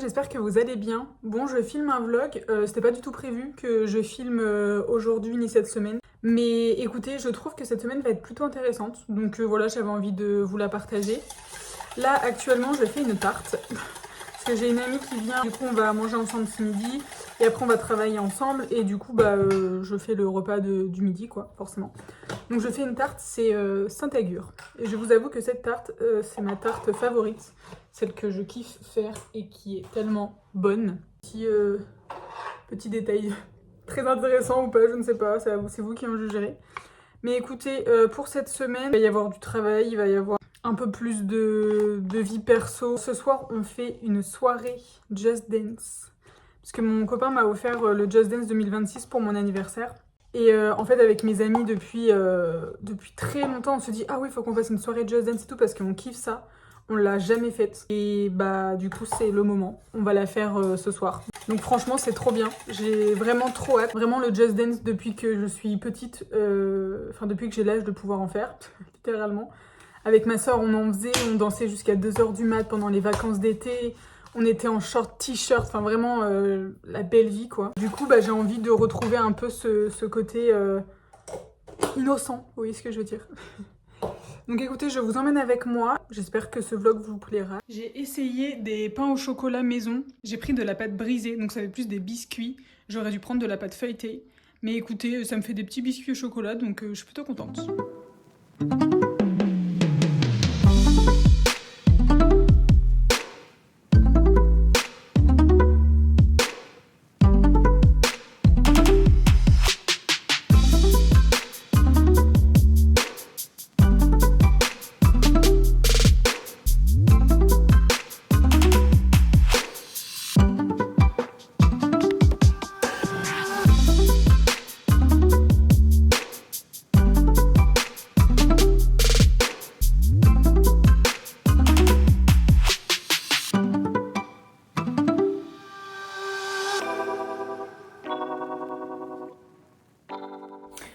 j'espère que vous allez bien. Bon, je filme un vlog, c'était pas du tout prévu que je filme aujourd'hui ni cette semaine. Mais écoutez, je trouve que cette semaine va être plutôt intéressante. Donc voilà, j'avais envie de vous la partager. Là, actuellement, je fais une tarte. Parce que j'ai une amie qui vient, du coup on va manger ensemble ce midi. Et après on va travailler ensemble. Et du coup, je fais le repas du midi, quoi, forcément. Donc je fais une tarte, c'est Saint-Agur. Et je vous avoue que cette tarte, c'est ma tarte favorite. Celle que je kiffe faire et qui est tellement bonne. Petit détail très intéressant ou pas, je ne sais pas, c'est vous qui en jugerez. Mais écoutez, pour cette semaine, il va y avoir du travail, il va y avoir un peu plus de vie perso. Ce soir, on fait une soirée Just Dance. Parce que mon copain m'a offert le Just Dance 2026 pour mon anniversaire. Et en fait, avec mes amis, depuis très longtemps, on se dit « Ah oui, il faut qu'on fasse une soirée Just Dance et tout parce qu'on kiffe ça. » On l'a jamais faite. Et du coup, c'est le moment. On va la faire ce soir. Donc franchement, c'est trop bien. J'ai vraiment trop hâte. Vraiment le Just Dance depuis que je suis petite. Enfin, depuis que j'ai l'âge de pouvoir en faire, littéralement. Avec ma soeur, on en faisait. On dansait jusqu'à 2h du mat pendant les vacances d'été. On était en short t-shirt, enfin vraiment la belle vie quoi. Du coup j'ai envie de retrouver un peu ce côté innocent, vous voyez ce que je veux dire. Donc écoutez, je vous emmène avec moi, j'espère que ce vlog vous plaira. J'ai essayé des pains au chocolat maison, j'ai pris de la pâte brisée, donc ça fait plus des biscuits. J'aurais dû prendre de la pâte feuilletée, mais écoutez, ça me fait des petits biscuits au chocolat, donc je suis plutôt contente.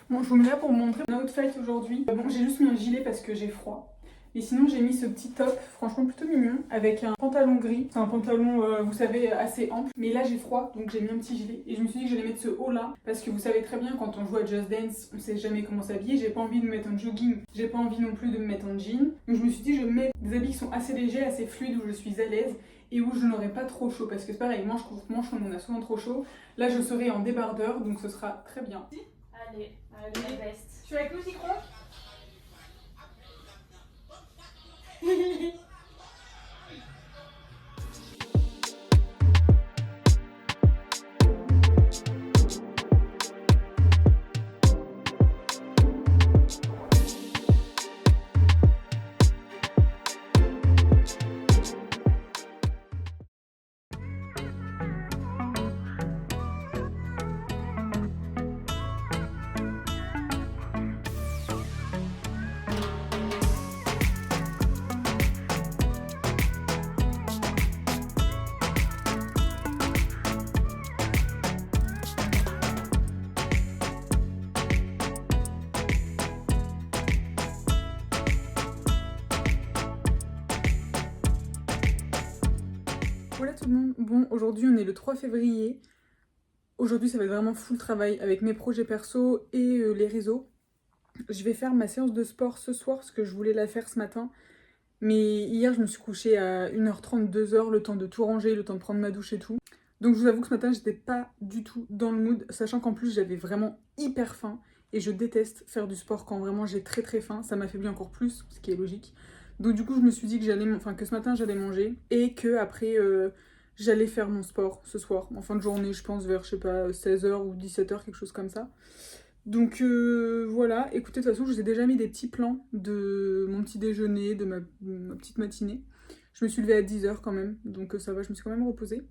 Bon, je vous mets là pour vous montrer mon outfit aujourd'hui. Bon, j'ai juste mis un gilet parce que j'ai froid. Et sinon, j'ai mis ce petit top, franchement plutôt mignon, avec un pantalon gris. C'est un pantalon, vous savez, assez ample. Mais là, j'ai froid, donc j'ai mis un petit gilet. Et je me suis dit que j'allais mettre ce haut-là, parce que vous savez très bien, quand on joue à Just Dance, on sait jamais comment s'habiller. J'ai pas envie de me mettre en jogging, j'ai pas envie non plus de me mettre en jean. Donc je me suis dit, je vais mettre des habits qui sont assez légers, assez fluides, où je suis à l'aise. Et où je n'aurai pas trop chaud, parce que c'est pareil, manche contre manche, comme on a souvent trop chaud. Là, je serai en débardeur, donc ce sera très bien. Allez, la veste. Tu es avec nous, Citron? Voilà tout le monde, bon aujourd'hui on est le 3 février, aujourd'hui ça va être vraiment full travail avec mes projets perso et les réseaux. Je vais faire ma séance de sport ce soir parce que je voulais la faire ce matin, mais hier je me suis couchée à 1h30, 2h, le temps de tout ranger, le temps de prendre ma douche et tout. Donc je vous avoue que ce matin j'étais pas du tout dans le mood, sachant qu'en plus j'avais vraiment hyper faim et je déteste faire du sport quand vraiment j'ai très faim, ça m'affaiblit encore plus, ce qui est logique. Donc du coup je me suis dit que que ce matin j'allais manger et que après j'allais faire mon sport ce soir, en fin de journée je pense vers je sais pas 16h ou 17h, quelque chose comme ça. Donc voilà, écoutez de toute façon je vous ai déjà mis des petits plans de mon petit déjeuner, de ma petite matinée. Je me suis levée à 10h quand même, donc ça va, je me suis quand même reposée.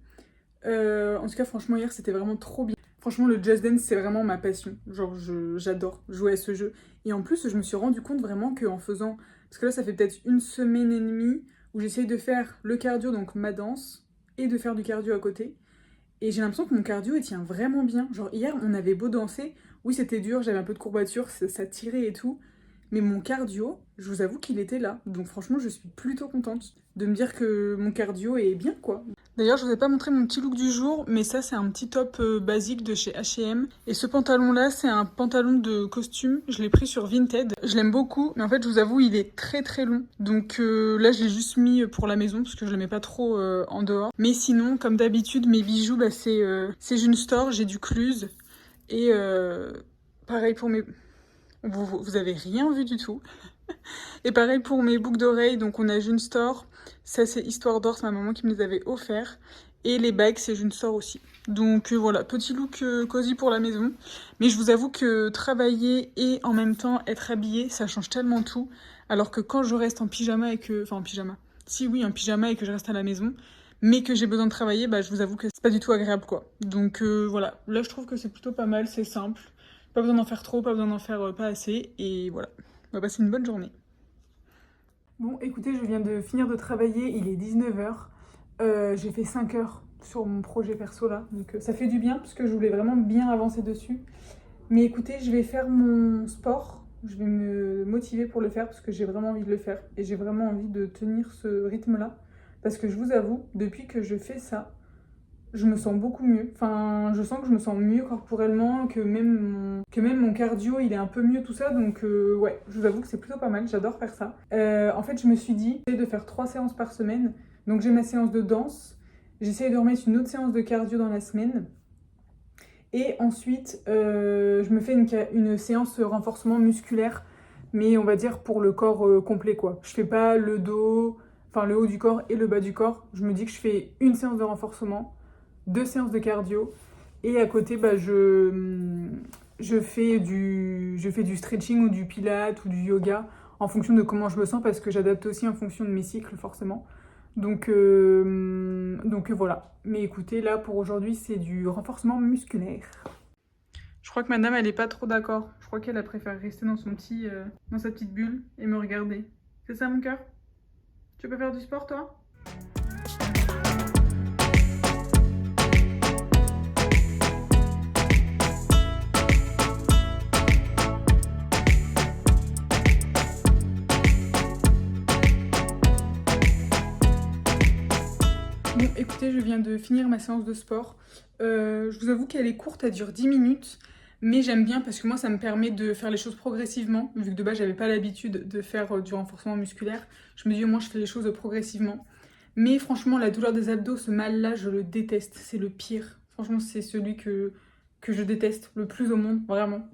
En tout cas franchement hier c'était vraiment trop bien. Franchement le Just Dance c'est vraiment ma passion, genre j'adore jouer à ce jeu. Et en plus je me suis rendu compte vraiment qu'en faisant, parce que là ça fait peut-être une semaine et demie où j'essaye de faire le cardio, donc ma danse, et de faire du cardio à côté. Et j'ai l'impression que mon cardio il tient vraiment bien. Genre hier on avait beau danser, oui c'était dur, j'avais un peu de courbature, ça tirait et tout. Mais mon cardio, je vous avoue qu'il était là. Donc franchement je suis plutôt contente de me dire que mon cardio est bien quoi. D'ailleurs, je vous ai pas montré mon petit look du jour, mais ça c'est un petit top basique de chez H&M. Et ce pantalon-là, c'est un pantalon de costume. Je l'ai pris sur Vinted. Je l'aime beaucoup, mais en fait, je vous avoue, il est très très long. Donc là, je l'ai juste mis pour la maison parce que je le mets pas trop en dehors. Mais sinon, comme d'habitude, mes bijoux, bah, c'est June Store. J'ai du Cluse et pareil pour mes. Vous avez rien vu du tout. Et pareil pour mes boucles d'oreilles, donc on a June Store. Ça c'est Histoire d'Or, c'est ma maman qui me les avait offerts. Et les bagues, c'est June Store aussi. Donc voilà, petit look cosy pour la maison. Mais je vous avoue que travailler et en même temps être habillée, ça change tellement tout. Alors que quand je reste en pyjama et que... Enfin en pyjama. Si oui, en pyjama et que je reste à la maison, mais que j'ai besoin de travailler, bah je vous avoue que c'est pas du tout agréable quoi. Donc voilà, là je trouve que c'est plutôt pas mal, c'est simple. Pas besoin d'en faire trop, pas besoin d'en faire pas assez. Et voilà, on va passer une bonne journée. Bon, écoutez, je viens de finir de travailler, il est 19h. J'ai fait 5 heures sur mon projet perso là, donc ça fait du bien parce que je voulais vraiment bien avancer dessus. Mais écoutez, je vais faire mon sport, je vais me motiver pour le faire parce que j'ai vraiment envie de le faire et j'ai vraiment envie de tenir ce rythme-là. Parce que je vous avoue, depuis que je fais ça, je me sens beaucoup mieux. Enfin, je sens que je me sens mieux corporellement, que même mon cardio, il est un peu mieux, tout ça. Donc, ouais, je vous avoue que c'est plutôt pas mal. J'adore faire ça. En fait, je me suis dit de faire 3 séances par semaine. Donc, j'ai ma séance de danse. J'essaye de remettre une autre séance de cardio dans la semaine. Et ensuite, je me fais une séance renforcement musculaire. Mais on va dire pour le corps complet, quoi. Je fais pas le dos, enfin le haut du corps et le bas du corps. Je me dis que je fais une séance de renforcement, 2 séances de cardio et à côté bah, je fais du stretching ou du pilates ou du yoga en fonction de comment je me sens parce que j'adapte aussi en fonction de mes cycles forcément. Donc voilà. Mais écoutez, là pour aujourd'hui c'est du renforcement musculaire. Je crois que madame elle est pas trop d'accord. Je crois qu'elle a préféré rester dans dans sa petite bulle et me regarder. C'est ça mon cœur? Tu peux faire du sport toi? Bon, écoutez, je viens de finir ma séance de sport. Je vous avoue qu'elle est courte, elle dure 10 minutes. Mais j'aime bien parce que moi, ça me permet de faire les choses progressivement. Vu que de base, j'avais pas l'habitude de faire du renforcement musculaire. Je me dis, au moins, je fais les choses progressivement. Mais franchement, la douleur des abdos, ce mal-là, je le déteste. C'est le pire. Franchement, c'est celui que je déteste le plus au monde, vraiment.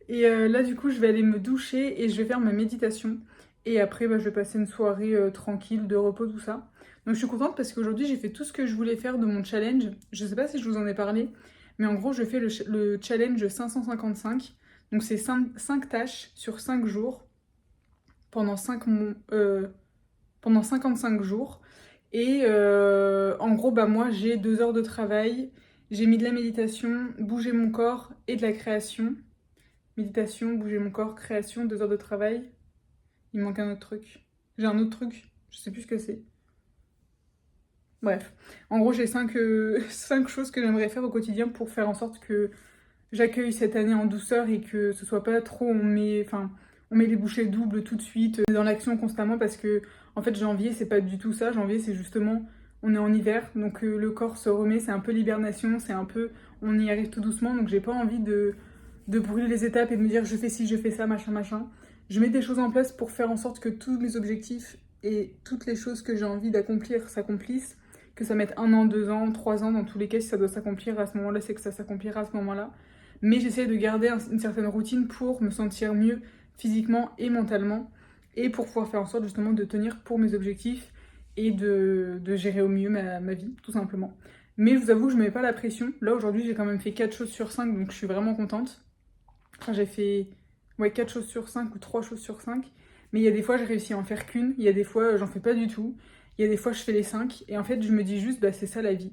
Et là, du coup, je vais aller me doucher et je vais faire ma méditation. Et après, bah, je vais passer une soirée tranquille, de repos, tout ça. Donc je suis contente parce qu'aujourd'hui, j'ai fait tout ce que je voulais faire de mon challenge. Je sais pas si je vous en ai parlé, mais en gros, je fais le challenge 555. Donc c'est 5 tâches sur 5 jours pendant 55 jours. Et en gros, bah, moi, j'ai 2 heures de travail. J'ai mis de la méditation, bouger mon corps et de la création. Méditation, bouger mon corps, création, 2 heures de travail. Il me manque un autre truc. J'ai un autre truc, je sais plus ce que c'est. Bref, en gros, j'ai 5 choses que j'aimerais faire au quotidien pour faire en sorte que j'accueille cette année en douceur et que ce soit pas trop, on met les bouchées doubles tout de suite, dans l'action constamment parce que, en fait, janvier, c'est pas du tout ça. Janvier, c'est justement, on est en hiver, donc le corps se remet, c'est un peu l'hibernation, c'est un peu, on y arrive tout doucement, donc j'ai pas envie de brûler les étapes et de me dire je fais ci, je fais ça, machin, machin. Je mets des choses en place pour faire en sorte que tous mes objectifs et toutes les choses que j'ai envie d'accomplir s'accomplissent. Que ça mette 1 an, 2 ans, 3 ans, dans tous les cas, si ça doit s'accomplir à ce moment-là, c'est que ça s'accomplira à ce moment-là. Mais j'essaie de garder une certaine routine pour me sentir mieux physiquement et mentalement et pour pouvoir faire en sorte justement de tenir pour mes objectifs et de gérer au mieux ma vie, tout simplement. Mais je vous avoue, je ne mets pas la pression. Là, aujourd'hui, j'ai quand même fait 4 choses sur 5, donc je suis vraiment contente. Enfin, j'ai fait 4 choses sur 5 ou 3 choses sur 5. Mais il y a des fois, j'ai réussi à en faire qu'une. Il y a des fois, j'en fais pas du tout. Il y a des fois, je fais les 5. Et en fait, je me dis juste, bah, c'est ça la vie.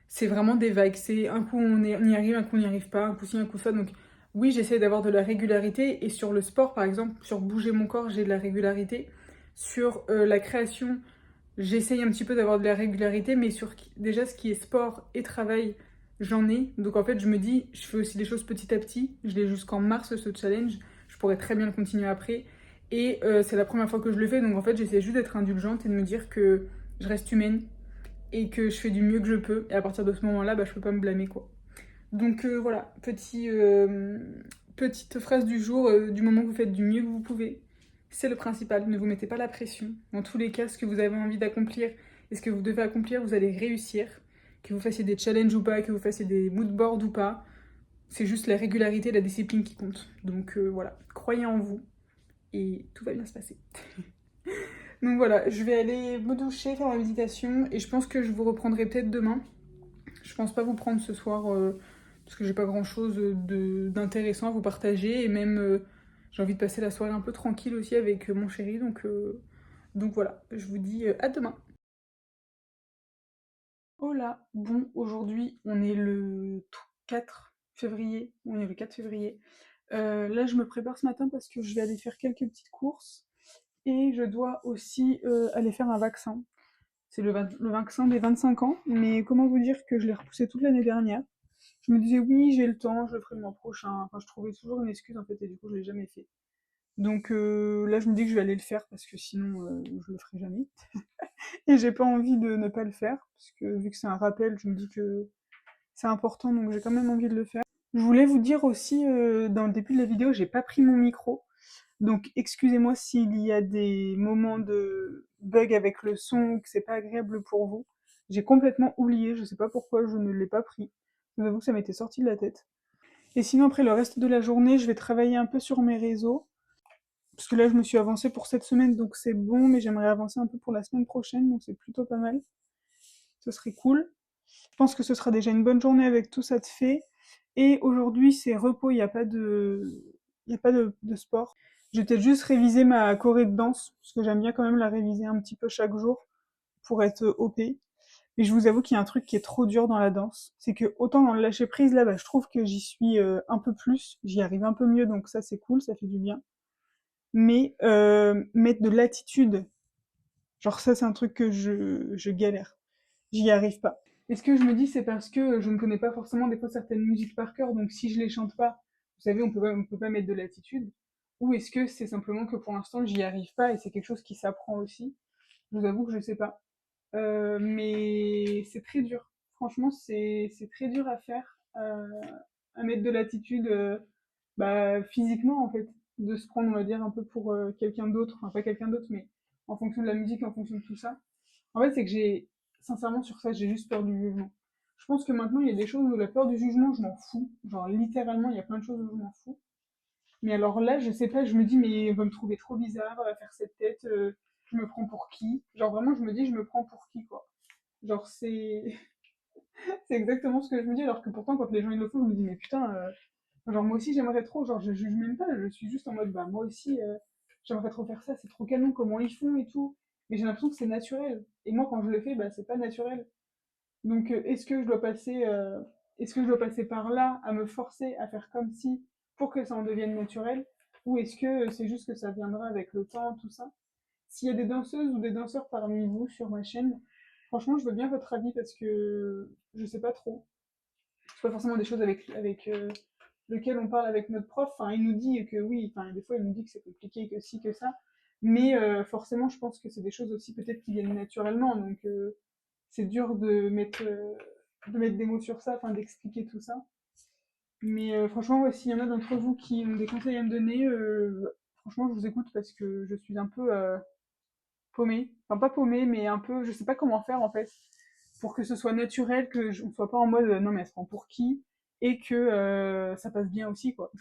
C'est vraiment des vagues. C'est un coup, on y arrive, un coup, on n'y arrive pas. Un coup, ci, un coup, ça. Donc, oui, j'essaie d'avoir de la régularité. Et sur le sport, par exemple, sur bouger mon corps, j'ai de la régularité. Sur la création, j'essaye un petit peu d'avoir de la régularité. Mais sur déjà, ce qui est sport et travail, j'en ai. Donc, en fait, je me dis, je fais aussi les choses petit à petit. Je l'ai jusqu'en mars, ce challenge. Je pourrais très bien le continuer après. Et c'est la première fois que je le fais, donc en fait j'essaie juste d'être indulgente et de me dire que je reste humaine et que je fais du mieux que je peux. Et à partir de ce moment-là, bah, je peux pas me blâmer, quoi. Donc voilà, petite phrase du jour, du moment que vous faites du mieux que vous pouvez. C'est le principal, ne vous mettez pas la pression. Dans tous les cas, ce que vous avez envie d'accomplir et ce que vous devez accomplir, vous allez réussir. Que vous fassiez des challenges ou pas, que vous fassiez des mood boards ou pas, c'est juste la régularité et la discipline qui comptent. Donc voilà, croyez en vous et tout va bien se passer. Donc voilà, je vais aller me doucher, faire ma méditation et je pense que je vous reprendrai peut-être demain. Je pense pas vous prendre ce soir parce que j'ai pas grand chose d'intéressant à vous partager et même j'ai envie de passer la soirée un peu tranquille aussi avec mon chéri donc voilà, je vous dis à demain. Oh là, bon, aujourd'hui on est le 4 février, on est le 4 février. Là je me prépare ce matin parce que je vais aller faire quelques petites courses et je dois aussi aller faire un vaccin. C'est le vaccin des 25 ans, mais comment vous dire que je l'ai repoussé toute l'année dernière. Je me disais oui, j'ai le temps, je le ferai le mois prochain. Enfin, je trouvais toujours une excuse en fait, et du coup, je l'ai jamais fait. Donc là, je me dis que je vais aller le faire parce que sinon, je le ferai jamais. Et j'ai pas envie de ne pas le faire parce que vu que c'est un rappel, je me dis que c'est important, donc j'ai quand même envie de le faire. Je voulais vous dire aussi, dans le début de la vidéo, j'ai pas pris mon micro. Donc excusez-moi s'il y a des moments de bug avec le son, que c'est pas agréable pour vous. J'ai complètement oublié, je sais pas pourquoi je ne l'ai pas pris. Je vous avoue que ça m'était sorti de la tête. Et sinon, après le reste de la journée, je vais travailler un peu sur mes réseaux. Parce que là, je me suis avancée pour cette semaine, donc c'est bon, mais j'aimerais avancer un peu pour la semaine prochaine, donc c'est plutôt pas mal. Ce serait cool. Je pense que ce sera déjà une bonne journée avec tout ça de fait. Et aujourd'hui, c'est repos, il n'y a pas de sport. Je vais peut-être juste réviser ma choré de danse, parce que j'aime bien quand même la réviser un petit peu chaque jour pour être OP. Mais je vous avoue qu'il y a un truc qui est trop dur dans la danse. C'est que autant dans le lâcher prise, là, bah, je trouve que j'y suis un peu plus, j'y arrive un peu mieux, donc ça c'est cool, ça fait du bien. Mais mettre de l'attitude, genre ça c'est un truc que je galère. J'y arrive pas. Est-ce que je me dis c'est parce que je ne connais pas forcément des fois certaines musiques par cœur, donc si je les chante pas, vous savez, on peut pas mettre de l'attitude. Ou est-ce que c'est simplement que pour l'instant j'y arrive pas et c'est quelque chose qui s'apprend aussi. Je vous avoue que je sais pas. Mais c'est très dur. Franchement, c'est très dur à faire, à mettre de l'attitude, bah, physiquement en fait, de se prendre, on va dire, un peu pour quelqu'un d'autre, enfin pas quelqu'un d'autre, mais en fonction de la musique, en fonction de tout ça. En fait, c'est que sincèrement, sur ça, j'ai juste peur du jugement. Je pense que maintenant, il y a des choses où la peur du jugement, je m'en fous. Genre, littéralement, il y a plein de choses où je m'en fous. Mais alors là, je sais pas, je me dis, mais on va me trouver trop bizarre, à faire cette tête, je me prends pour qui? Genre, vraiment, je me dis, je me prends pour qui, quoi. Genre, c'est exactement ce que je me dis, alors que pourtant, quand les gens ils le font, je me dis, mais putain, genre, moi aussi, j'aimerais trop, genre, je juge même pas, je suis juste en mode, bah, moi aussi, j'aimerais trop faire ça, c'est trop canon, comment ils font et tout. Mais j'ai l'impression que c'est naturel. Et moi, quand je le fais, bah, c'est pas naturel. Donc, est-ce que je dois passer par là, à me forcer à faire comme si, pour que ça en devienne naturel, ou est-ce que c'est juste que ça viendra avec le temps, tout ça? S'il y a des danseuses ou des danseurs parmi vous sur ma chaîne, franchement, je veux bien votre avis parce que je sais pas trop. C'est pas forcément des choses avec lequel on parle avec notre prof. Enfin, il nous dit que oui, enfin, des fois, il nous dit que c'est compliqué, que si, que ça. Mais forcément, je pense que c'est des choses aussi peut-être qui viennent naturellement. Donc, c'est dur de mettre des mots sur ça, enfin, d'expliquer tout ça. Mais franchement, ouais, s'il y en a d'entre vous qui ont des conseils à me donner, franchement, je vous écoute parce que je suis un peu paumée. Enfin, pas paumée, mais un peu, je sais pas comment faire en fait, pour que ce soit naturel, que on soit pas en mode non, mais elle se prend pour qui, et que ça passe bien aussi, quoi.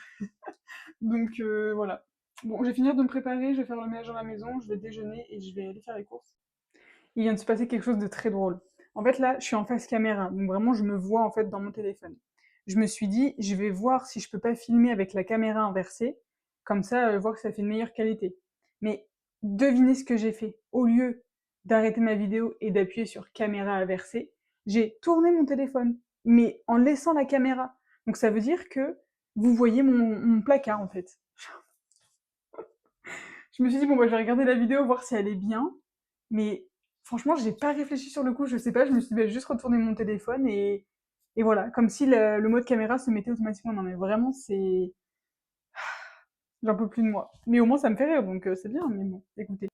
Donc voilà. Bon, je vais finir de me préparer, je vais faire le ménage dans la maison, je vais déjeuner et je vais aller faire les courses. Il vient de se passer quelque chose de très drôle. En fait, là, je suis en face caméra, donc vraiment, je me vois en fait dans mon téléphone. Je me suis dit, je vais voir si je peux pas filmer avec la caméra inversée, comme ça, voir que ça fait une meilleure qualité. Mais devinez ce que j'ai fait. Au lieu d'arrêter ma vidéo et d'appuyer sur caméra inversée, j'ai tourné mon téléphone, mais en laissant la caméra. Donc ça veut dire que vous voyez mon placard en fait. Je me suis dit, bon, bah, je vais regarder la vidéo, voir si elle est bien. Mais franchement, j'ai pas réfléchi sur le coup, je sais pas. Je me suis dit, bah, juste retourner mon téléphone et voilà. Comme si le mode caméra se mettait automatiquement. Non, mais vraiment, c'est. J'en peux plus de moi. Mais au moins, ça me fait rire, donc c'est bien. Mais bon, écoutez.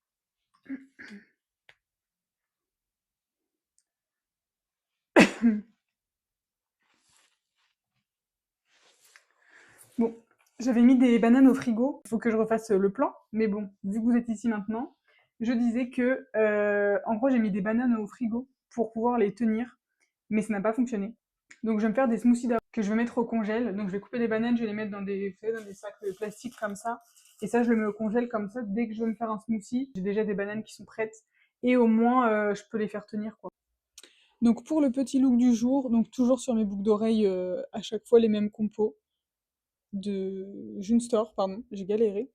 Bon, j'avais mis des bananes au frigo. Il faut que je refasse le plan. Mais bon, vu que vous êtes ici maintenant, je disais que, en gros, j'ai mis des bananes au frigo pour pouvoir les tenir. Mais ça n'a pas fonctionné. Donc, je vais me faire des smoothies d'avoine que je vais mettre au congèle. Donc, je vais couper les bananes, je vais les mettre dans des, vous savez, dans des sacs plastiques comme ça. Et ça, je le mets au congèle comme ça. Dès que je veux me faire un smoothie, j'ai déjà des bananes qui sont prêtes. Et au moins, je peux les faire tenir, quoi. Donc, pour le petit look du jour, donc toujours sur mes boucles d'oreilles, à chaque fois les mêmes compos de June Store, pardon, j'ai galéré.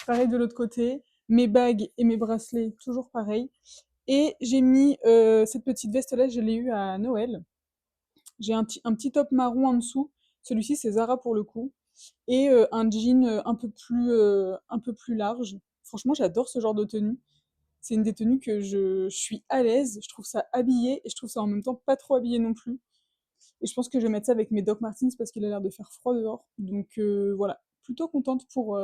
Pareil de l'autre côté, mes bagues et mes bracelets, toujours pareil. Et j'ai mis cette petite veste-là, je l'ai eue à Noël. J'ai un petit top marron en dessous. Celui-ci, c'est Zara pour le coup. Et un jean un peu plus large. Franchement, j'adore ce genre de tenue. C'est une des tenues que je suis à l'aise. Je trouve ça habillé et je trouve ça en même temps pas trop habillé non plus. Et je pense que je vais mettre ça avec mes Doc Martens parce qu'il a l'air de faire froid dehors. Donc voilà, plutôt contente pour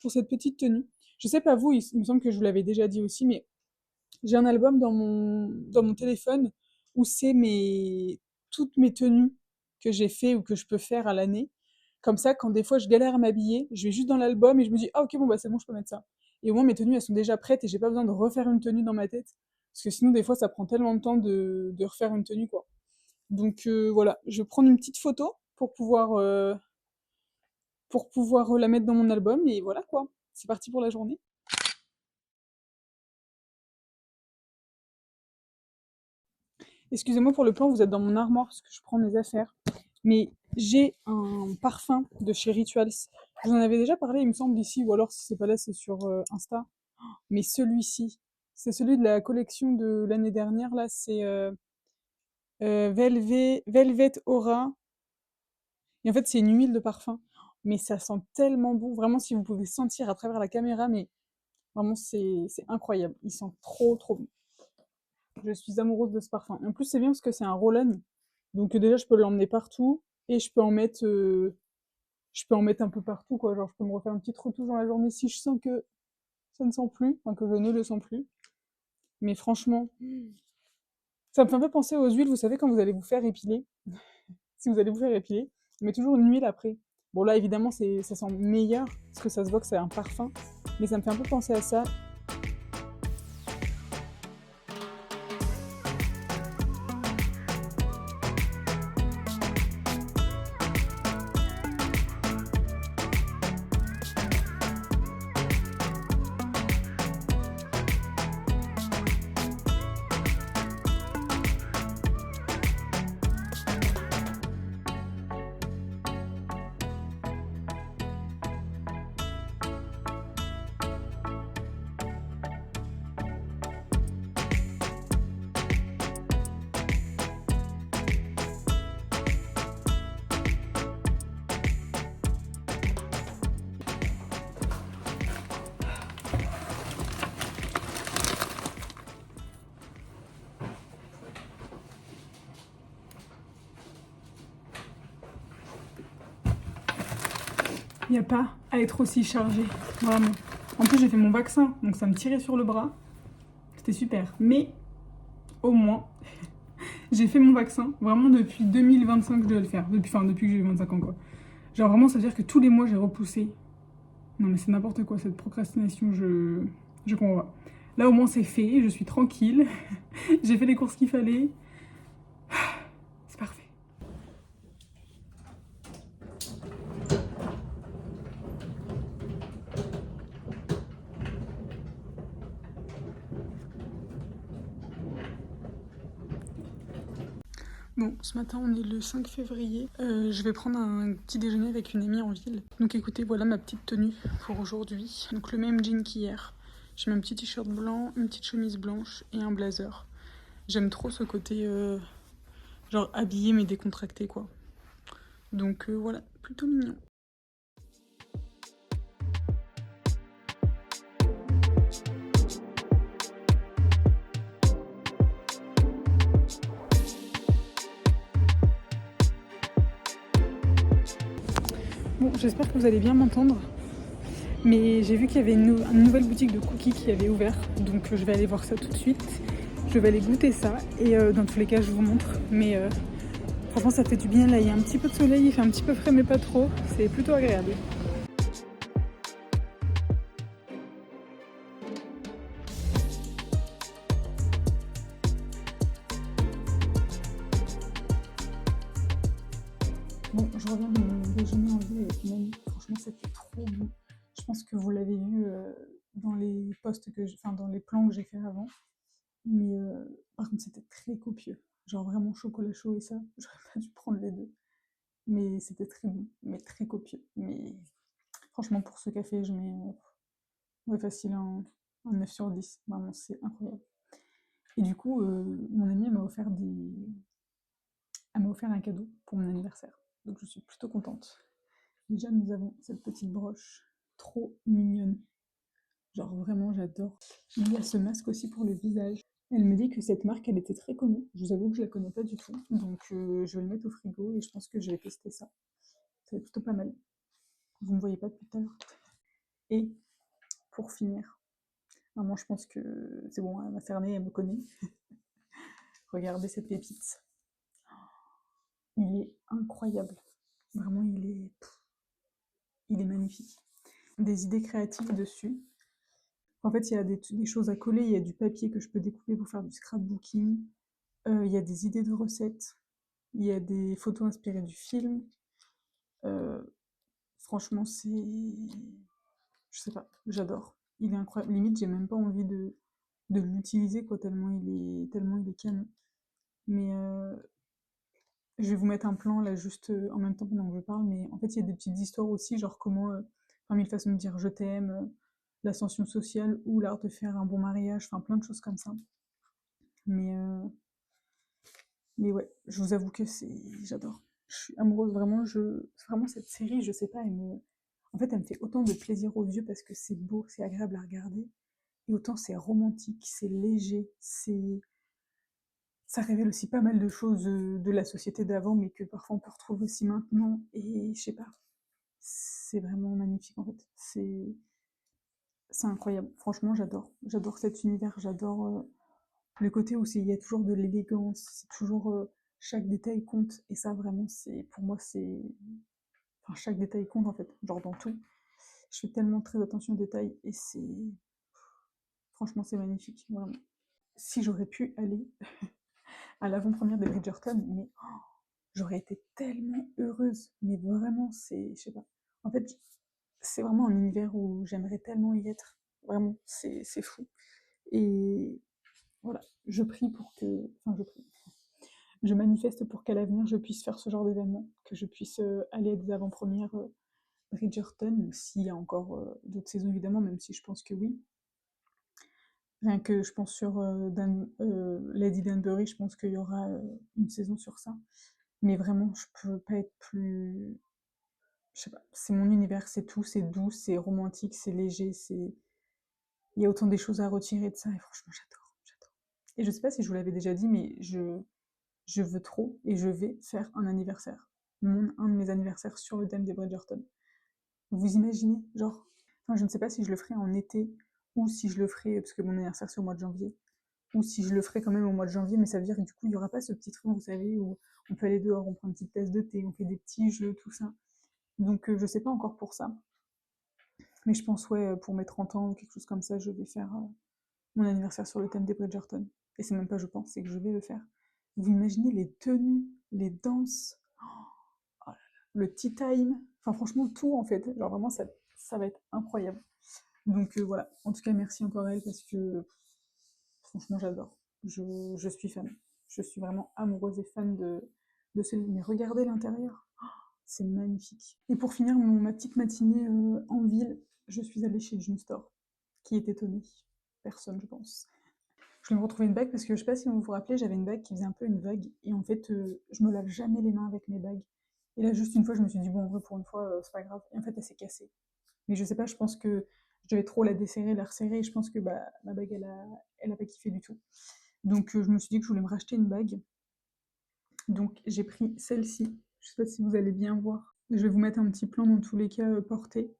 cette petite tenue. Je sais pas vous, il me semble que je vous l'avais déjà dit aussi, mais j'ai un album dans mon téléphone où c'est toutes mes tenues que j'ai fait ou que je peux faire à l'année. Comme ça, quand des fois je galère à m'habiller, je vais juste dans l'album et je me dis, ah ok, bon bah c'est bon, je peux mettre ça. Et au moins mes tenues, elles sont déjà prêtes et j'ai pas besoin de refaire une tenue dans ma tête. Parce que sinon, des fois, ça prend tellement de temps de refaire une tenue, quoi. Donc voilà, je vais prendre une petite photo pour pouvoir la mettre dans mon album et voilà quoi. C'est parti pour la journée. Excusez-moi pour le plan, vous êtes dans mon armoire parce que je prends mes affaires. Mais j'ai un parfum de chez Rituals. Je vous en avais déjà parlé, il me semble, ici, ou alors si c'est pas là, c'est sur Insta. Mais celui-ci, c'est celui de la collection de l'année dernière, là, c'est Velvet Aura. Et en fait, c'est une huile de parfum. Mais ça sent tellement bon. Vraiment, si vous pouvez sentir à travers la caméra, mais vraiment, c'est incroyable. Il sent trop, trop bon. Je suis amoureuse de ce parfum. Et en plus, c'est bien parce que c'est un roll-on. Donc déjà, je peux l'emmener partout. Et je peux en mettre un peu partout, quoi. Genre, je peux me refaire une petite retouche dans la journée si je sens que ça ne sent plus. Enfin, que je ne le sens plus. Mais franchement, ça me fait un peu penser aux huiles, vous savez, quand vous allez vous faire épiler. Si vous allez vous faire épiler, on met toujours une huile après. Bon là évidemment ça sent meilleur, parce que ça se voit que c'est un parfum, mais ça me fait un peu penser à ça. Il n'y a pas à être aussi chargé, vraiment. En plus, j'ai fait mon vaccin, donc ça me tirait sur le bras. C'était super. Mais, au moins, j'ai fait mon vaccin. Vraiment, depuis 2025, je dois le faire. Depuis que j'ai 25 ans, quoi. Genre, vraiment, ça veut dire que tous les mois, j'ai repoussé. Non, mais c'est n'importe quoi, cette procrastination, je comprends pas. Là, au moins, c'est fait, je suis tranquille. J'ai fait les courses qu'il fallait. C'est parfait. Bon, ce matin on est le 5 février. Je vais prendre un petit déjeuner avec une amie en ville. Donc écoutez, voilà ma petite tenue pour aujourd'hui. Donc le même jean qu'hier. J'ai mis un petit t-shirt blanc, une petite chemise blanche et un blazer. J'aime trop ce côté genre habillé mais décontracté quoi. Donc voilà, plutôt mignon. Bon, j'espère que vous allez bien m'entendre. Mais j'ai vu qu'il y avait une nouvelle boutique de cookies qui avait ouvert. Donc je vais aller voir ça tout de suite. Je vais aller goûter ça et dans tous les cas je vous montre. Mais franchement ça fait du bien, là il y a un petit peu de soleil, il fait un petit peu frais mais pas trop, c'est plutôt agréable. Bon, je reviens de mon déjeuner en ville avec une amie. Franchement, c'était trop bon. Je pense que vous l'avez vu dans les posts enfin dans les plans que j'ai fait avant. Mais par contre, c'était très copieux. Genre vraiment chocolat chaud et ça, j'aurais pas dû prendre les deux. Mais c'était très bon, mais très copieux. Mais franchement, pour ce café, je mets ouais, facile un 9 sur 10. Vraiment, c'est incroyable. Et du coup, mon amie elle m'a offert un cadeau pour mon anniversaire. Donc je suis plutôt contente. Déjà, nous avons cette petite broche trop mignonne. Genre vraiment, j'adore. Il y a ce masque aussi pour le visage. Elle me dit que cette marque, elle était très connue. Je vous avoue que je la connais pas du tout. Donc je vais le mettre au frigo et je pense que je vais tester ça. Ça va être plutôt pas mal. Vous ne me voyez pas depuis tout à l'heure. Et pour finir, vraiment, je pense que c'est bon, elle m'a cerné, elle me connaît. Regardez cette pépite. Il est incroyable. Vraiment, il est magnifique. Des idées créatives dessus. En fait, il y a des choses à coller, il y a du papier que je peux découper pour faire du scrapbooking, il y a des idées de recettes, il y a des photos inspirées du film. Euh, Franchement, je sais pas, j'adore. Il est incroyable. Limite, j'ai même pas envie de l'utiliser, quoi, tellement il est canon. Mais je vais vous mettre un plan là juste en même temps pendant que je parle, mais en fait il y a des petites histoires aussi, genre comment, enfin mille façons de dire je t'aime, l'ascension sociale ou l'art de faire un bon mariage, enfin plein de choses comme ça. Mais, euh, mais ouais, je vous avoue que j'adore. Je suis amoureuse vraiment, vraiment cette série, je sais pas, en fait elle me fait autant de plaisir aux yeux parce que c'est beau, c'est agréable à regarder, et autant c'est romantique, c'est léger, ça révèle aussi pas mal de choses de la société d'avant, mais que parfois on peut retrouver aussi maintenant, et je sais pas. C'est vraiment magnifique en fait. C'est incroyable. Franchement, j'adore. J'adore cet univers. J'adore le côté où il y a toujours de l'élégance. C'est toujours chaque détail compte. Et ça, vraiment, c'est pour moi, c'est. Enfin, chaque détail compte en fait. Genre dans tout. Je fais tellement très attention aux détails. Et franchement, c'est magnifique. Vraiment. Si j'aurais pu aller à l'avant-première de Bridgerton, mais j'aurais été tellement heureuse. Mais vraiment, je sais pas. En fait, c'est vraiment un univers où j'aimerais tellement y être. Vraiment, c'est fou. Et voilà, je prie pour que. Enfin, je prie. Je manifeste pour qu'à l'avenir, je puisse faire ce genre d'événement, que je puisse aller à des avant-premières Bridgerton, s'il y a encore d'autres saisons, évidemment, même si je pense que oui. Rien que je pense sur Lady Danbury, je pense qu'il y aura une saison sur ça. Mais vraiment, je peux pas être plus. Je sais pas, c'est mon univers, c'est tout, c'est doux, c'est romantique, c'est léger, c'est. Il y a autant des choses à retirer de ça, et franchement, j'adore, j'adore. Et je sais pas si je vous l'avais déjà dit, mais je veux trop, et je vais faire un anniversaire. Un de mes anniversaires sur le thème des Bridgerton. Vous imaginez, genre, enfin, je ne sais pas si je le ferai en été, ou si je le ferai, parce que mon anniversaire c'est au mois de janvier, ou si je le ferai quand même au mois de janvier, mais ça veut dire que du coup, il n'y aura pas ce petit truc, vous savez, où on peut aller dehors, on prend une petite tasse de thé, on fait des petits jeux, tout ça. Donc, je sais pas encore pour ça. Mais je pense, ouais, pour mes 30 ans ou quelque chose comme ça, je vais faire mon anniversaire sur le thème des Bridgerton. Et c'est même pas je pense, c'est que je vais le faire. Vous imaginez les tenues, les danses, oh là là, le tea time, enfin franchement tout en fait. Genre vraiment ça va être incroyable. Donc voilà, en tout cas merci encore elle parce que franchement j'adore. Je suis fan. Je suis vraiment amoureuse et fan de ce livre. Mais regardez l'intérieur, c'est magnifique. Et pour finir ma petite matinée en ville, je suis allée chez June Store. Qui est étonné? Personne je pense. Je vais me retrouver une bague parce que je sais pas si vous vous rappelez, j'avais une bague qui faisait un peu une vague et en fait, je me lave jamais les mains avec mes bagues. Et là, juste une fois, je me suis dit, bon, en vrai, pour une fois, c'est pas grave. Et en fait, elle s'est cassée. Mais je sais pas, je pense que je devais trop la desserrer, la resserrer et je pense que bah, ma bague, elle a pas kiffé du tout. Donc, je me suis dit que je voulais me racheter une bague. Donc, j'ai pris celle-ci. Je sais pas si vous allez bien voir. Je vais vous mettre un petit plan dans tous les cas porté.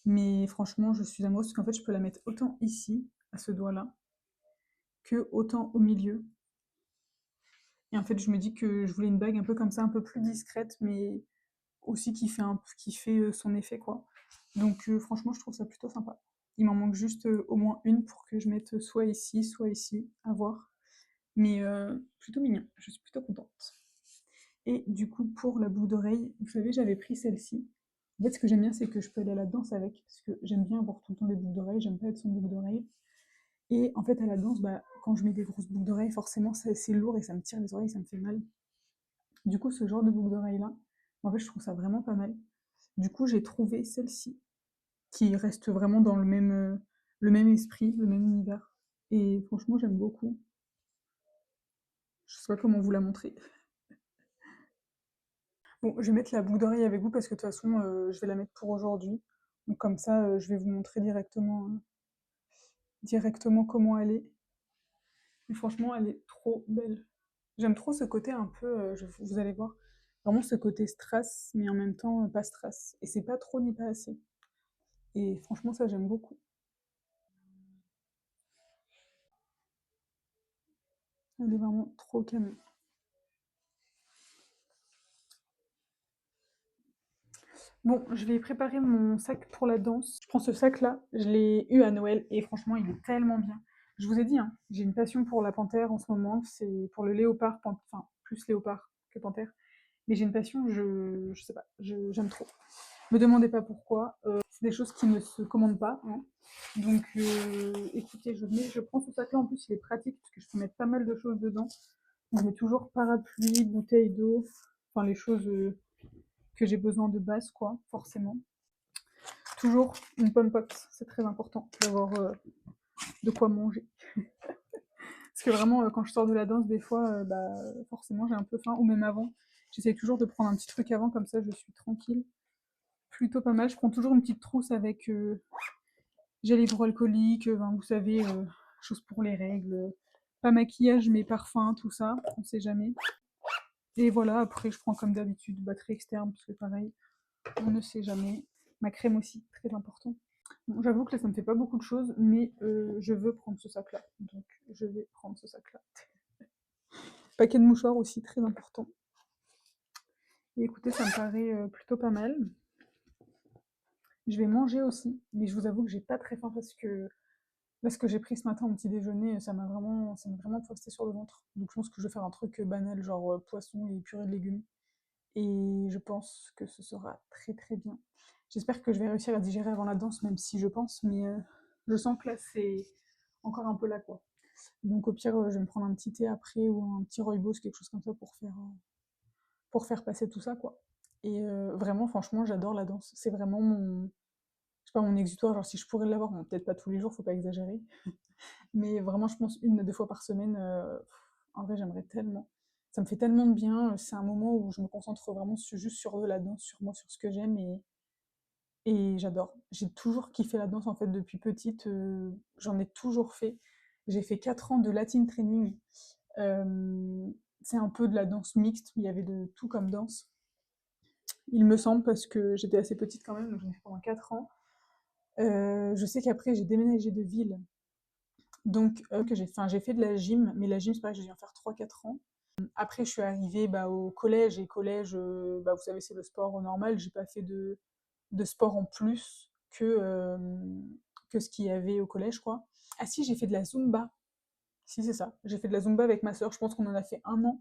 Mais franchement, je suis amoureuse parce qu'en fait, je peux la mettre autant ici, à ce doigt-là, que autant au milieu. Et en fait, je me dis que je voulais une bague un peu comme ça, un peu plus discrète, mais aussi qui fait son effet, quoi. Donc franchement, je trouve ça plutôt sympa. Il m'en manque juste au moins une pour que je mette soit ici, à voir. Mais plutôt mignon, je suis plutôt contente. Et du coup, pour la boucle d'oreille, vous savez, j'avais pris celle-ci. En fait, ce que j'aime bien, c'est que je peux aller à la danse avec, parce que j'aime bien avoir tout le temps des boucles d'oreilles, j'aime pas être sans boucle d'oreille. Et en fait, à la danse, bah, quand je mets des grosses boucles d'oreilles, forcément, c'est lourd et ça me tire les oreilles, ça me fait mal. Du coup, ce genre de boucle d'oreille-là, en fait, je trouve ça vraiment pas mal. Du coup, j'ai trouvé celle-ci, qui reste vraiment dans le même esprit, le même univers. Et franchement, j'aime beaucoup. Je sais pas comment vous la montrer. Bon, je vais mettre la boucle d'oreille avec vous parce que de toute façon, je vais la mettre pour aujourd'hui. Donc comme ça, je vais vous montrer directement comment elle est. Et franchement, elle est trop belle. J'aime trop ce côté un peu, vous allez voir, vraiment ce côté strass, mais en même temps pas strass. Et c'est pas trop ni pas assez. Et franchement, ça j'aime beaucoup. Elle est vraiment trop canon. Bon, je vais préparer mon sac pour la danse. Je prends ce sac-là, je l'ai eu à Noël et franchement, il est tellement bien. Je vous ai dit, hein, j'ai une passion pour la panthère en ce moment, c'est pour le léopard, enfin plus léopard que panthère. Mais j'ai une passion, je sais pas, j'aime trop. Me demandez pas pourquoi, c'est des choses qui ne se commandent pas, hein. Donc écoutez, je prends ce sac-là, en plus il est pratique parce que je peux mettre pas mal de choses dedans. Donc, je mets toujours parapluie, bouteille d'eau, enfin les choses que j'ai besoin de base, quoi, forcément. Toujours une pomme pot, c'est très important d'avoir de quoi manger. Parce que vraiment, quand je sors de la danse, des fois, bah, forcément, j'ai un peu faim, ou même avant. J'essaye toujours de prendre un petit truc avant, comme ça, je suis tranquille. Plutôt pas mal. Je prends toujours une petite trousse avec gel hydroalcoolique, vous savez, choses pour les règles. Pas maquillage, mais parfum, tout ça, on sait jamais. Et voilà, après, je prends comme d'habitude batterie externe, parce que pareil, on ne sait jamais. Ma crème aussi, très important. Bon, j'avoue que là, ça me fait pas beaucoup de choses, mais je veux prendre ce sac-là. Donc, je vais prendre ce sac-là. Paquet de mouchoirs aussi, très important. Et écoutez, ça me paraît plutôt pas mal. Je vais manger aussi, mais je vous avoue que j'ai pas très faim parce que là, ce que j'ai pris ce matin au petit déjeuner, ça m'a vraiment posté sur le ventre. Donc, je pense que je vais faire un truc banal, genre poisson et purée de légumes. Et je pense que ce sera très très bien. J'espère que je vais réussir à digérer avant la danse, même si je pense, mais je sens que là, c'est encore un peu là, quoi. Donc au pire, je vais me prendre un petit thé après ou un petit rooibos, quelque chose comme ça pour faire passer tout ça, quoi. Et vraiment, franchement, j'adore la danse. C'est vraiment je sais pas, mon exutoire. Genre, si je pourrais l'avoir, bon, peut-être pas tous les jours, faut pas exagérer. Mais vraiment, je pense une à deux fois par semaine. En vrai, j'aimerais tellement. Ça me fait tellement de bien. C'est un moment où je me concentre vraiment juste sur la danse, sur moi, sur ce que j'aime. Et j'adore. J'ai toujours kiffé la danse en fait depuis petite. J'en ai toujours fait. J'ai fait 4 ans de Latin training. Euh, c'est un peu de la danse mixte. Il y avait de tout comme danse. Il me semble parce que j'étais assez petite quand même, donc j'en ai fait pendant 4 ans. Je sais qu'après j'ai déménagé de ville. Donc que j'ai fait de la gym, mais la gym c'est pareil, j'ai dû en faire 3 4 ans. Après je suis arrivée bah, au collège, et collège, bah, vous savez c'est le sport normal, j'ai pas fait de sport en plus que ce qu'il y avait au collège, quoi. Ah si, j'ai fait de la Zumba. Si, c'est ça. J'ai fait de la Zumba avec ma sœur. Je pense qu'on en a fait un an,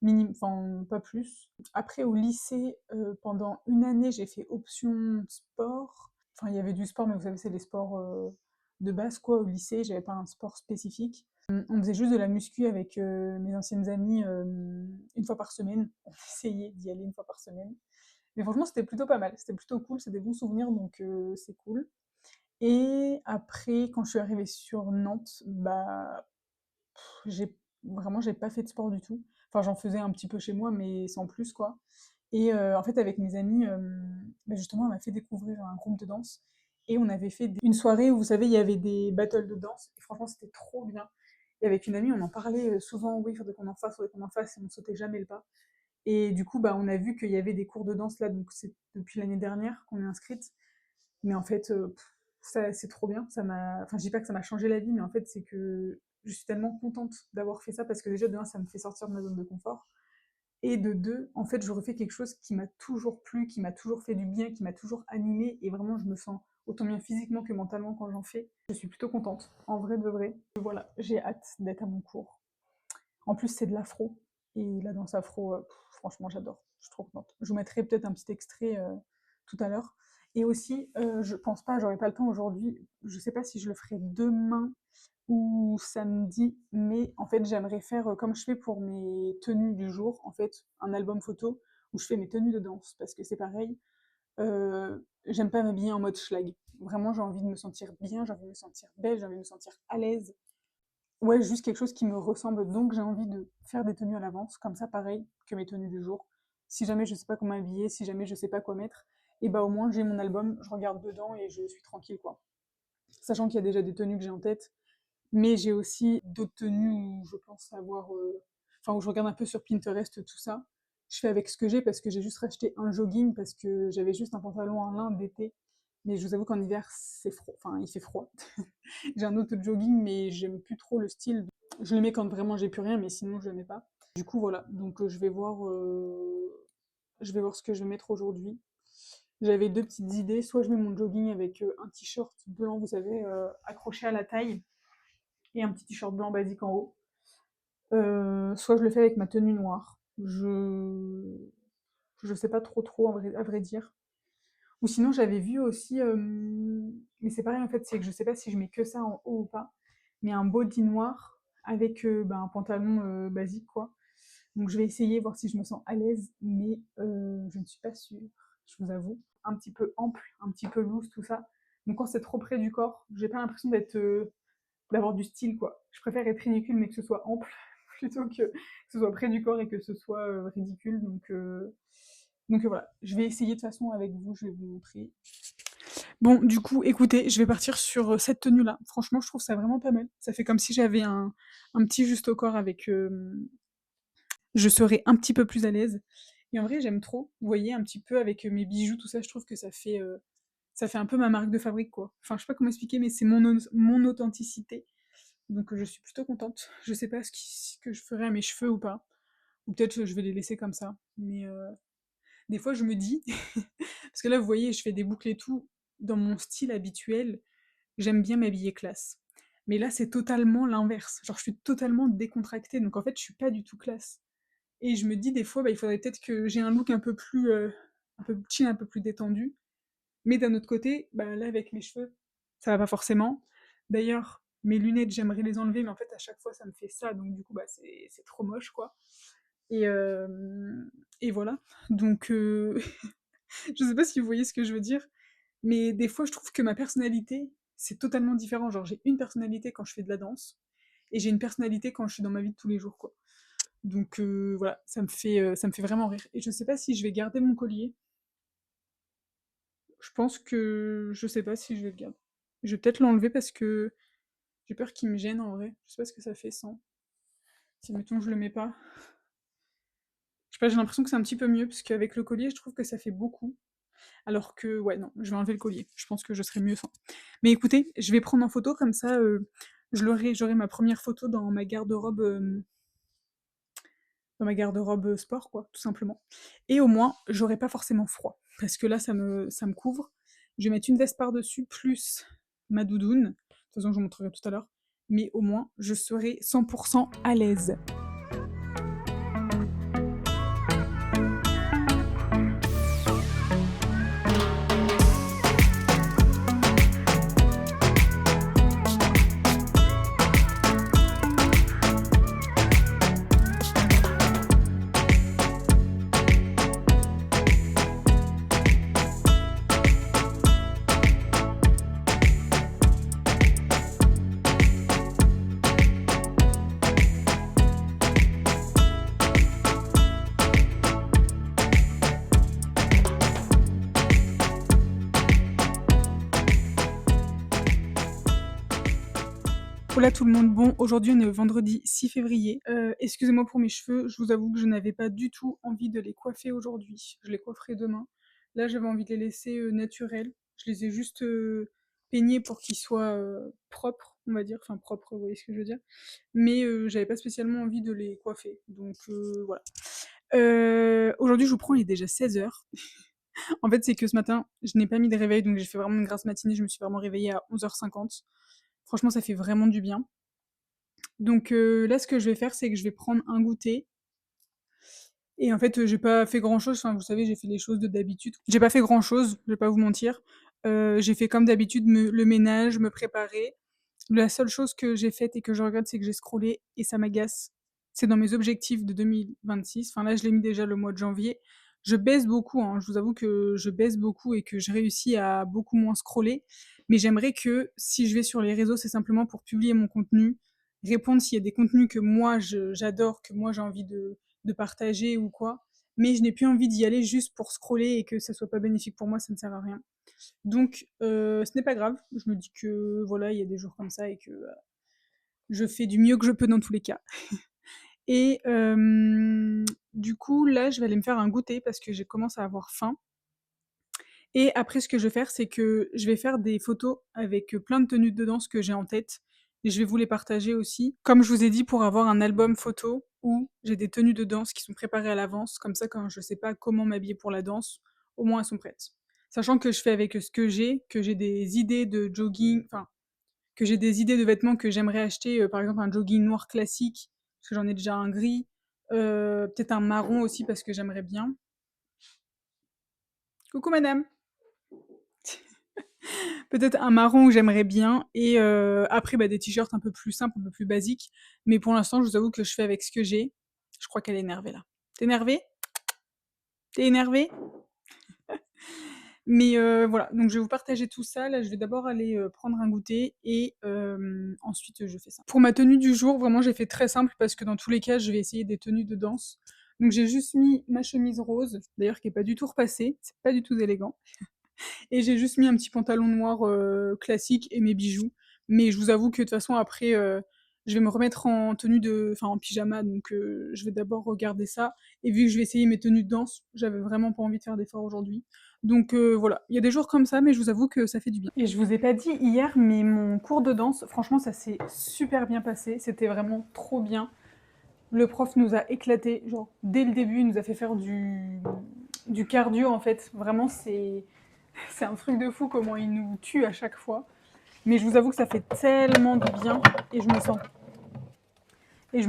minimum, enfin, pas plus. Après, au lycée, pendant une année, j'ai fait option sport. Enfin, il y avait du sport, mais vous savez, c'est les sports de base, quoi, au lycée. J'avais pas un sport spécifique. On faisait juste de la muscu avec mes anciennes amies une fois par semaine. On essayait d'y aller une fois par semaine. Mais franchement, c'était plutôt pas mal. C'était plutôt cool. C'est des bons souvenirs, donc c'est cool. Et après, quand je suis arrivée sur Nantes, bah, j'ai j'ai pas fait de sport du tout. Enfin, j'en faisais un petit peu chez moi, mais sans plus, quoi. Et en fait, avec mes amis, bah, justement, on m'a fait découvrir un groupe de danse. Et on avait fait une soirée où, vous savez, il y avait des battles de danse. Et franchement, c'était trop bien. Et avec une amie, on en parlait souvent, oui, faudrait qu'on en fasse, et on sautait jamais le pas. Et du coup, bah, on a vu qu'il y avait des cours de danse là, donc c'est depuis l'année dernière qu'on est inscrite. Mais en fait, c'est trop bien. Enfin, je dis pas que ça m'a changé la vie, mais en fait, c'est que je suis tellement contente d'avoir fait ça parce que déjà, de un, ça me fait sortir de ma zone de confort. Et de deux, en fait, je refais quelque chose qui m'a toujours plu, qui m'a toujours fait du bien, qui m'a toujours animée. Et vraiment, je me sens autant bien physiquement que mentalement quand j'en fais. Je suis plutôt contente, en vrai de vrai. Voilà, j'ai hâte d'être à mon cours. En plus, c'est de l'afro. Et la danse afro, franchement, j'adore. Je suis trop contente. Je vous mettrai peut-être un petit extrait tout à l'heure. Et aussi, je pense pas, j'aurai pas le temps aujourd'hui. Je sais pas si je le ferai demain ou samedi, mais en fait, j'aimerais faire comme je fais pour mes tenues du jour, en fait, un album photo où je fais mes tenues de danse. Parce que c'est pareil, j'aime pas m'habiller en mode schlag. Vraiment, j'ai envie de me sentir bien, j'ai envie de me sentir belle, j'ai envie de me sentir à l'aise. Ouais, juste quelque chose qui me ressemble, donc j'ai envie de faire des tenues à l'avance, comme ça pareil que mes tenues du jour. Si jamais je sais pas comment m'habiller, si jamais je sais pas quoi mettre, et bah au moins j'ai mon album, je regarde dedans et je suis tranquille quoi. Sachant qu'il y a déjà des tenues que j'ai en tête, mais j'ai aussi d'autres tenues où je pense avoir, enfin où je regarde un peu sur Pinterest tout ça. Je fais avec ce que j'ai parce que j'ai juste racheté un jogging parce que j'avais juste un pantalon en lin d'été. Mais je vous avoue qu'en hiver c'est froid, enfin il fait froid. J'ai un autre jogging mais j'aime plus trop le style. Je le mets quand vraiment j'ai plus rien, mais sinon je le mets pas. Du coup voilà, donc je vais voir ce que je vais mettre aujourd'hui. J'avais deux petites idées, soit je mets mon jogging avec un t-shirt blanc, vous savez, accroché à la taille, et un petit t-shirt blanc basique en haut. Soit je le fais avec ma tenue noire. Je sais pas trop à vrai dire. Ou sinon j'avais vu aussi, mais c'est pareil en fait, c'est que je sais pas si je mets que ça en haut ou pas, mais un body noir avec bah, un pantalon basique quoi. Donc je vais essayer, voir si je me sens à l'aise, mais je ne suis pas sûre, je vous avoue. Un petit peu ample, un petit peu loose, tout ça. Donc quand c'est trop près du corps, j'ai pas l'impression d'avoir du style quoi. Je préfère être ridicule mais que ce soit ample plutôt que ce soit près du corps et que ce soit ridicule. Donc voilà, je vais essayer de toute façon avec vous, je vais vous montrer. Bon, du coup, écoutez, je vais partir sur cette tenue-là. Franchement, je trouve ça vraiment pas mal. Ça fait comme si j'avais un petit juste au corps avec... je serais un petit peu plus à l'aise. Et en vrai, j'aime trop. Vous voyez, un petit peu avec mes bijoux, tout ça, je trouve que ça fait un peu ma marque de fabrique, quoi. Enfin, je sais pas comment expliquer, mais c'est mon authenticité. Donc je suis plutôt contente. Je sais pas ce que je ferai à mes cheveux ou pas. Ou peut-être que je vais les laisser comme ça. Mais des fois, je me dis, parce que là, vous voyez, je fais des boucles et tout. Dans mon style habituel, j'aime bien m'habiller classe. Mais là, c'est totalement l'inverse. Genre, je suis totalement décontractée. Donc en fait, je suis pas du tout classe. Et je me dis des fois, bah, il faudrait peut-être que j'ai un look un peu chill, un peu plus détendu. Mais d'un autre côté, bah, là, avec mes cheveux, ça va pas forcément. D'ailleurs, mes lunettes, j'aimerais les enlever, mais en fait, à chaque fois, ça me fait ça. Donc, du coup, bah, c'est trop moche, quoi. Et, euh, et voilà. Donc, je sais pas si vous voyez ce que je veux dire, mais des fois, je trouve que ma personnalité, c'est totalement différent. Genre, j'ai une personnalité quand je fais de la danse, et j'ai une personnalité quand je suis dans ma vie de tous les jours, quoi. Donc, voilà, ça me fait vraiment rire. Et je sais pas si je vais garder mon collier. Je pense que je sais pas si je vais le garder. Je vais peut-être l'enlever parce que j'ai peur qu'il me gêne en vrai. Je sais pas ce que ça fait sans. Si mettons je le mets pas. Je sais pas, j'ai l'impression que c'est un petit peu mieux parce qu'avec le collier, je trouve que ça fait beaucoup. Alors que ouais, non, je vais enlever le collier. Je pense que je serai mieux sans. Mais écoutez, je vais prendre en photo comme ça j'aurai ma première photo dans ma garde-robe sport quoi, tout simplement. Et au moins, j'aurai pas forcément froid parce que là ça me couvre. Je vais mettre une veste par-dessus plus ma doudoune. De toute façon, je vous montrerai tout à l'heure. Mais au moins, je serai 100% à l'aise. Hola tout le monde, bon aujourd'hui on est le vendredi 6 février. Excusez-moi pour mes cheveux, je vous avoue que je n'avais pas du tout envie de les coiffer aujourd'hui, je les coifferai demain. Là j'avais envie de les laisser naturels, je les ai juste peigné pour qu'il soit propre, on va dire. Enfin, propre, vous voyez ce que je veux dire. Mais j'avais pas spécialement envie de les coiffer. Donc voilà. Aujourd'hui, je vous prends, il est déjà 16 h. En fait, c'est que ce matin, je n'ai pas mis de réveil, donc j'ai fait vraiment une grasse matinée. Je me suis vraiment réveillée à 11h50. Franchement, ça fait vraiment du bien. Donc là, ce que je vais faire, c'est que je vais prendre un goûter. Et en fait, j'ai pas fait grand-chose. Enfin, vous savez, j'ai fait les choses de d'habitude. J'ai pas fait grand-chose, je vais pas vous mentir. J'ai fait comme d'habitude le ménage, me préparer. La seule chose que j'ai faite et que je regrette, c'est que j'ai scrollé et ça m'agace. C'est dans mes objectifs de 2026. Enfin là, je l'ai mis déjà le mois de janvier. Je baisse beaucoup, hein. Je vous avoue que je baisse beaucoup et que je réussis à beaucoup moins scroller. Mais j'aimerais que si je vais sur les réseaux, c'est simplement pour publier mon contenu, répondre s'il y a des contenus que moi j'adore, que moi j'ai envie de partager ou quoi. Mais je n'ai plus envie d'y aller juste pour scroller et que ça soit pas bénéfique pour moi, ça ne sert à rien. Donc, ce n'est pas grave. Je me dis que voilà, il y a des jours comme ça et que je fais du mieux que je peux dans tous les cas. Et du coup, là, je vais aller me faire un goûter parce que j'ai commencé à avoir faim. Et après, ce que je vais faire, c'est que je vais faire des photos avec plein de tenues de danse que j'ai en tête. Et je vais vous les partager aussi. Comme je vous ai dit, pour avoir un album photo où j'ai des tenues de danse qui sont préparées à l'avance. Comme ça, quand je sais pas comment m'habiller pour la danse, au moins elles sont prêtes. Sachant que je fais avec ce que j'ai des idées de jogging, enfin, que j'ai des idées de vêtements que j'aimerais acheter, par exemple un jogging noir classique, parce que j'en ai déjà un gris, peut-être un marron aussi parce que j'aimerais bien. Coucou madame. Peut-être un marron où j'aimerais bien et après bah, des t-shirts un peu plus simples, un peu plus basiques. Mais pour l'instant, je vous avoue que je fais avec ce que j'ai. Je crois qu'elle est énervée là. T'es énervée? T'es énervée? Mais voilà, donc je vais vous partager tout ça. Là, je vais d'abord aller prendre un goûter et ensuite je fais ça. Pour ma tenue du jour, vraiment, j'ai fait très simple parce que dans tous les cas, je vais essayer des tenues de danse. Donc j'ai juste mis ma chemise rose, d'ailleurs qui est pas du tout repassée, c'est pas du tout élégant. Et j'ai juste mis un petit pantalon noir classique et mes bijoux. Mais je vous avoue que de toute façon après, je vais me remettre en tenue enfin en pyjama, donc je vais d'abord regarder ça. Et vu que je vais essayer mes tenues de danse, j'avais vraiment pas envie de faire d'efforts aujourd'hui. Donc voilà, il y a des jours comme ça, mais je vous avoue que ça fait du bien. Et je vous ai pas dit hier, mais mon cours de danse, franchement, ça s'est super bien passé. C'était vraiment trop bien. Le prof nous a éclaté, genre dès le début, il nous a fait faire du cardio en fait. Vraiment, c'est un truc de fou comment il nous tue à chaque fois. Mais je vous avoue que ça fait tellement de bien et je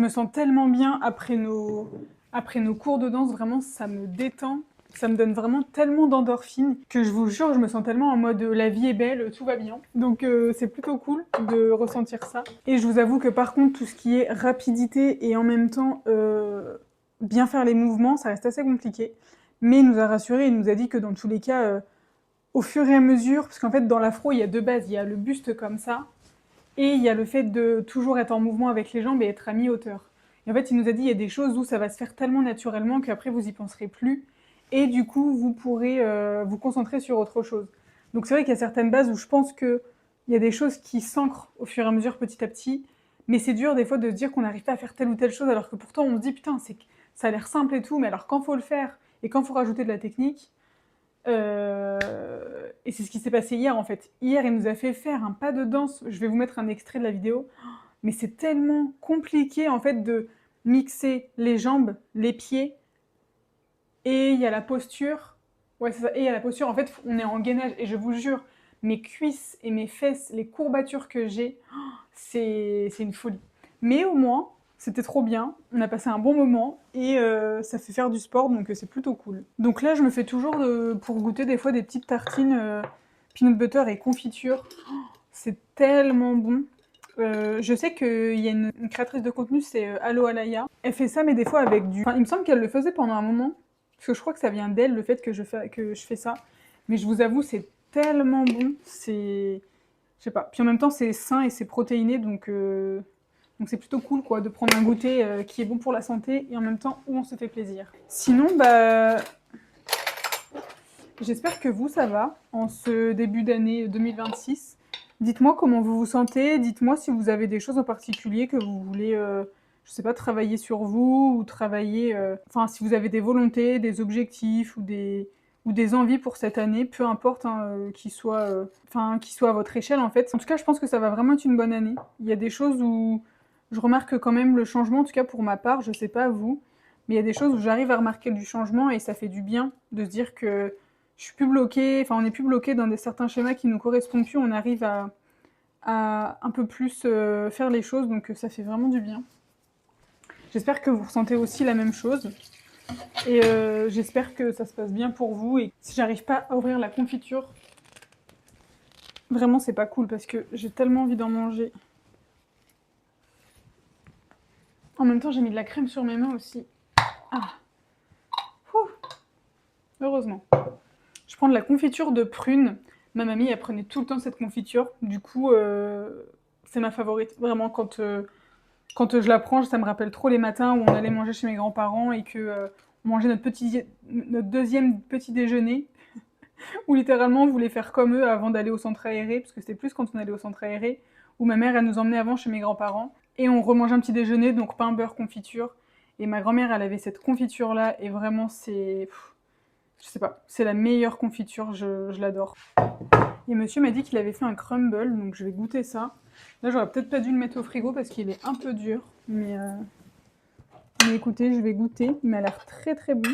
me sens tellement bien après nos cours de danse. Vraiment, ça me détend. Ça me donne vraiment tellement d'endorphines que je vous jure, je me sens tellement en mode la vie est belle, tout va bien. Donc c'est plutôt cool de ressentir ça. Et je vous avoue que par contre, tout ce qui est rapidité et en même temps bien faire les mouvements, ça reste assez compliqué. Mais il nous a rassurés, il nous a dit que dans tous les cas, au fur et à mesure, parce qu'en fait dans l'afro il y a deux bases, il y a le buste comme ça, et il y a le fait de toujours être en mouvement avec les jambes et être à mi-hauteur. Et en fait il nous a dit il y a des choses où ça va se faire tellement naturellement qu'après vous y penserez plus, et du coup vous pourrez vous concentrer sur autre chose. Donc c'est vrai qu'il y a certaines bases où je pense qu'il y a des choses qui s'ancrent au fur et à mesure petit à petit, mais c'est dur des fois de se dire qu'on n'arrive pas à faire telle ou telle chose alors que pourtant on se dit putain ça a l'air simple et tout, mais alors quand faut le faire et quand faut rajouter de la technique, et c'est ce qui s'est passé hier en fait. Hier, il nous a fait faire un pas de danse. Je vais vous mettre un extrait de la vidéo. Mais c'est tellement compliqué en fait de mixer les jambes, les pieds, et il y a la posture. Ouais, c'est ça. Et il y a la posture. En fait, on est en gainage. Et je vous jure, mes cuisses et mes fesses, les courbatures que j'ai, c'est une folie. Mais au moins, c'était trop bien. On a passé un bon moment et ça fait faire du sport, donc c'est plutôt cool. Donc là, je me fais toujours, pour goûter des fois, des petites tartines peanut butter et confiture. C'est tellement bon. Je sais qu'il y a une créatrice de contenu, c'est Allo Alaya. Elle fait ça, mais des fois avec du... Enfin, il me semble qu'elle le faisait pendant un moment, parce que je crois que ça vient d'elle, le fait que je fais ça. Mais je vous avoue, c'est tellement bon. C'est... Je sais pas. Puis en même temps, c'est sain et c'est protéiné, donc c'est plutôt cool quoi, de prendre un goûter qui est bon pour la santé et en même temps où on se fait plaisir. Sinon, bah... J'espère que vous, ça va, en ce début d'année 2026. Dites-moi comment vous vous sentez, dites-moi si vous avez des choses en particulier que vous voulez, je sais pas, travailler sur vous ou travailler... Enfin, si vous avez des volontés, des objectifs ou ou des envies pour cette année, peu importe, hein, qui soit à votre échelle en fait. En tout cas, je pense que ça va vraiment être une bonne année. Il y a des choses où je remarque quand même le changement, en tout cas pour ma part, je sais pas vous, mais il y a des choses où j'arrive à remarquer du changement et ça fait du bien de se dire que je suis plus bloquée, enfin on n'est plus bloqué dans certains schémas qui nous correspondent plus, on arrive à un peu plus faire les choses, donc ça fait vraiment du bien. J'espère que vous ressentez aussi la même chose. Et j'espère que ça se passe bien pour vous. Et si j'arrive pas à ouvrir la confiture, vraiment c'est pas cool parce que j'ai tellement envie d'en manger. En même temps, j'ai mis de la crème sur mes mains aussi. Ah, ouh, heureusement. Je prends de la confiture de prune. Ma mamie, elle prenait tout le temps cette confiture. Du coup, c'est ma favorite. Vraiment, quand je la prends, ça me rappelle trop les matins où on allait manger chez mes grands-parents et que on mangeait notre deuxième petit déjeuner. Où littéralement on voulait faire comme eux avant d'aller au centre aéré, parce que c'était plus quand on allait au centre aéré, où ma mère elle nous emmenait avant chez mes grands-parents, et on remangeait un petit déjeuner, donc pain, beurre, confiture, et ma grand-mère elle avait cette confiture là, et vraiment je sais pas, c'est la meilleure confiture, je l'adore. Et monsieur m'a dit qu'il avait fait un crumble, donc je vais goûter ça. Là j'aurais peut-être pas dû le mettre au frigo parce qu'il est un peu dur, mais écoutez, je vais goûter, il m'a l'air très très bon.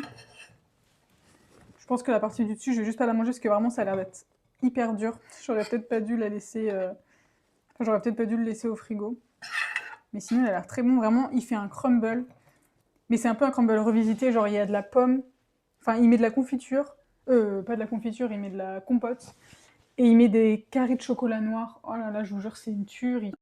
Je pense que la partie du dessus, je vais juste pas la manger parce que vraiment ça a l'air d'être hyper dur. J'aurais peut-être pas dû la laisser. Enfin, j'aurais peut-être pas dû le laisser au frigo. Mais sinon, il a l'air très bon. Vraiment, il fait un crumble. Mais c'est un peu un crumble revisité. Genre, il y a de la pomme. Enfin, il met de la confiture. Pas de la confiture, il met de la compote. Et il met des carrés de chocolat noir. Oh là là, je vous jure, c'est une tuerie.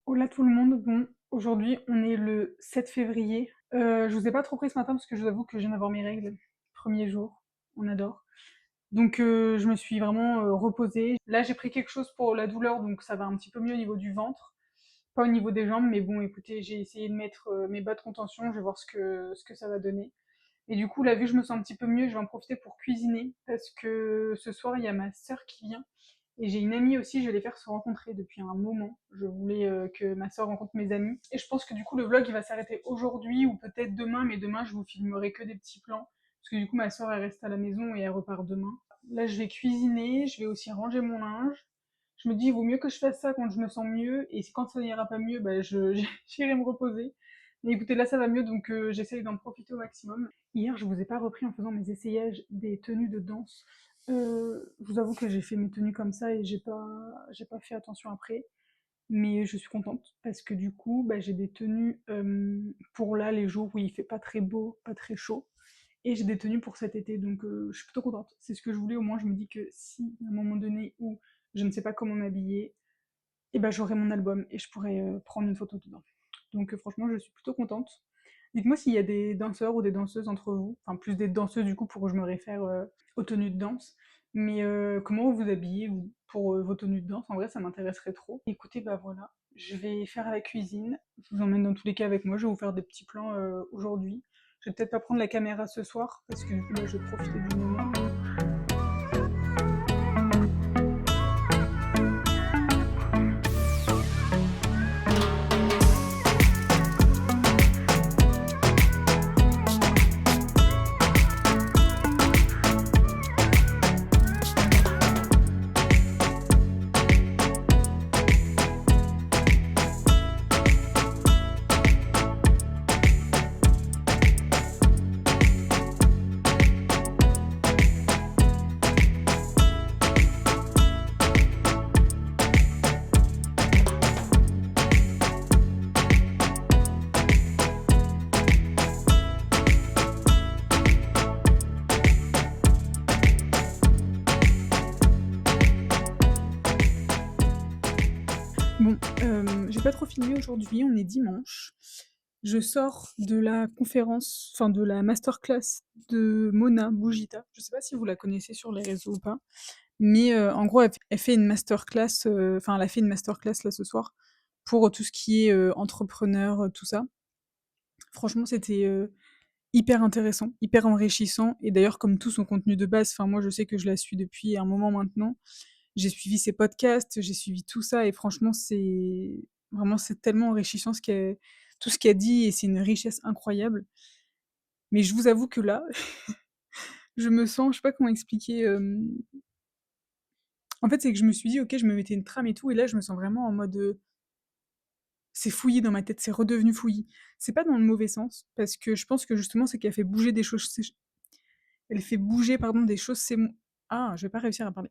Hola tout le monde. Bon, aujourd'hui, on est le 7 février. Je vous ai pas trop pris ce matin parce que je vous avoue que je viens d'avoir mes règles. Premier jour. On adore. Donc je me suis vraiment reposée. Là j'ai pris quelque chose pour la douleur, donc ça va un petit peu mieux au niveau du ventre, pas au niveau des jambes, mais bon écoutez, j'ai essayé de mettre mes bas de contention, je vais voir ce que ça va donner. Et du coup là vu que je me sens un petit peu mieux, je vais en profiter pour cuisiner, parce que ce soir il y a ma sœur qui vient, et j'ai une amie aussi, je vais les faire se rencontrer depuis un moment. Je voulais que ma sœur rencontre mes amis. Et je pense que du coup le vlog il va s'arrêter aujourd'hui ou peut-être demain, mais demain je vous filmerai que des petits plans. Parce que du coup ma sœur elle reste à la maison et elle repart demain. Là je vais cuisiner, je vais aussi ranger mon linge. Je me dis il vaut mieux que je fasse ça quand je me sens mieux. Et quand ça n'ira pas mieux, bah, j'irai me reposer. Mais écoutez là ça va mieux donc j'essaye d'en profiter au maximum. Hier je vous ai pas repris en faisant mes essayages des tenues de danse. Je vous avoue que j'ai fait mes tenues comme ça et j'ai pas fait attention après. Mais je suis contente parce que du coup, bah, j'ai des tenues pour là, les jours où il fait pas très beau, pas très chaud. Et j'ai des tenues pour cet été, donc je suis plutôt contente. C'est ce que je voulais, au moins je me dis que si, à un moment donné où je ne sais pas comment m'habiller, et ben j'aurai mon album et je pourrai prendre une photo dedans. Donc franchement, je suis plutôt contente. Dites-moi s'il y a des danseurs ou des danseuses entre vous, enfin plus des danseuses du coup pour que je me réfère aux tenues de danse. Mais comment vous vous habillez vous, pour vos tenues de danse? En vrai, ça m'intéresserait trop. Écoutez, bah voilà, je vais faire la cuisine. Je vous emmène dans tous les cas avec moi. Je vais vous faire des petits plans aujourd'hui. Je vais peut-être pas prendre la caméra ce soir parce que du coup là, je vais profiter du moment. Bon, j'ai pas trop filmé aujourd'hui, on est dimanche. Je sors de la conférence, enfin de la masterclass de Mona Bougita. Je sais pas si vous la connaissez sur les réseaux ou pas, mais en gros, elle fait une masterclass, enfin elle a fait une masterclass là ce soir pour tout ce qui est entrepreneur, tout ça. Franchement, c'était hyper intéressant, hyper enrichissant, et d'ailleurs comme tout son contenu de base, enfin moi je sais que je la suis depuis un moment maintenant, j'ai suivi ses podcasts, j'ai suivi tout ça et franchement, c'est tellement enrichissant tout ce qu'il a dit et c'est une richesse incroyable. Mais je vous avoue que là, je me sens, je sais pas comment expliquer. En fait, c'est que je me suis dit, ok, je me mettais une trame et tout, et là, je me sens vraiment en mode, c'est fouillis dans ma tête, c'est redevenu fouillis. C'est pas dans le mauvais sens, parce que je pense que justement, c'est qu'elle fait bouger des choses. Elle fait bouger, pardon, des choses. Ah, je vais pas réussir à parler.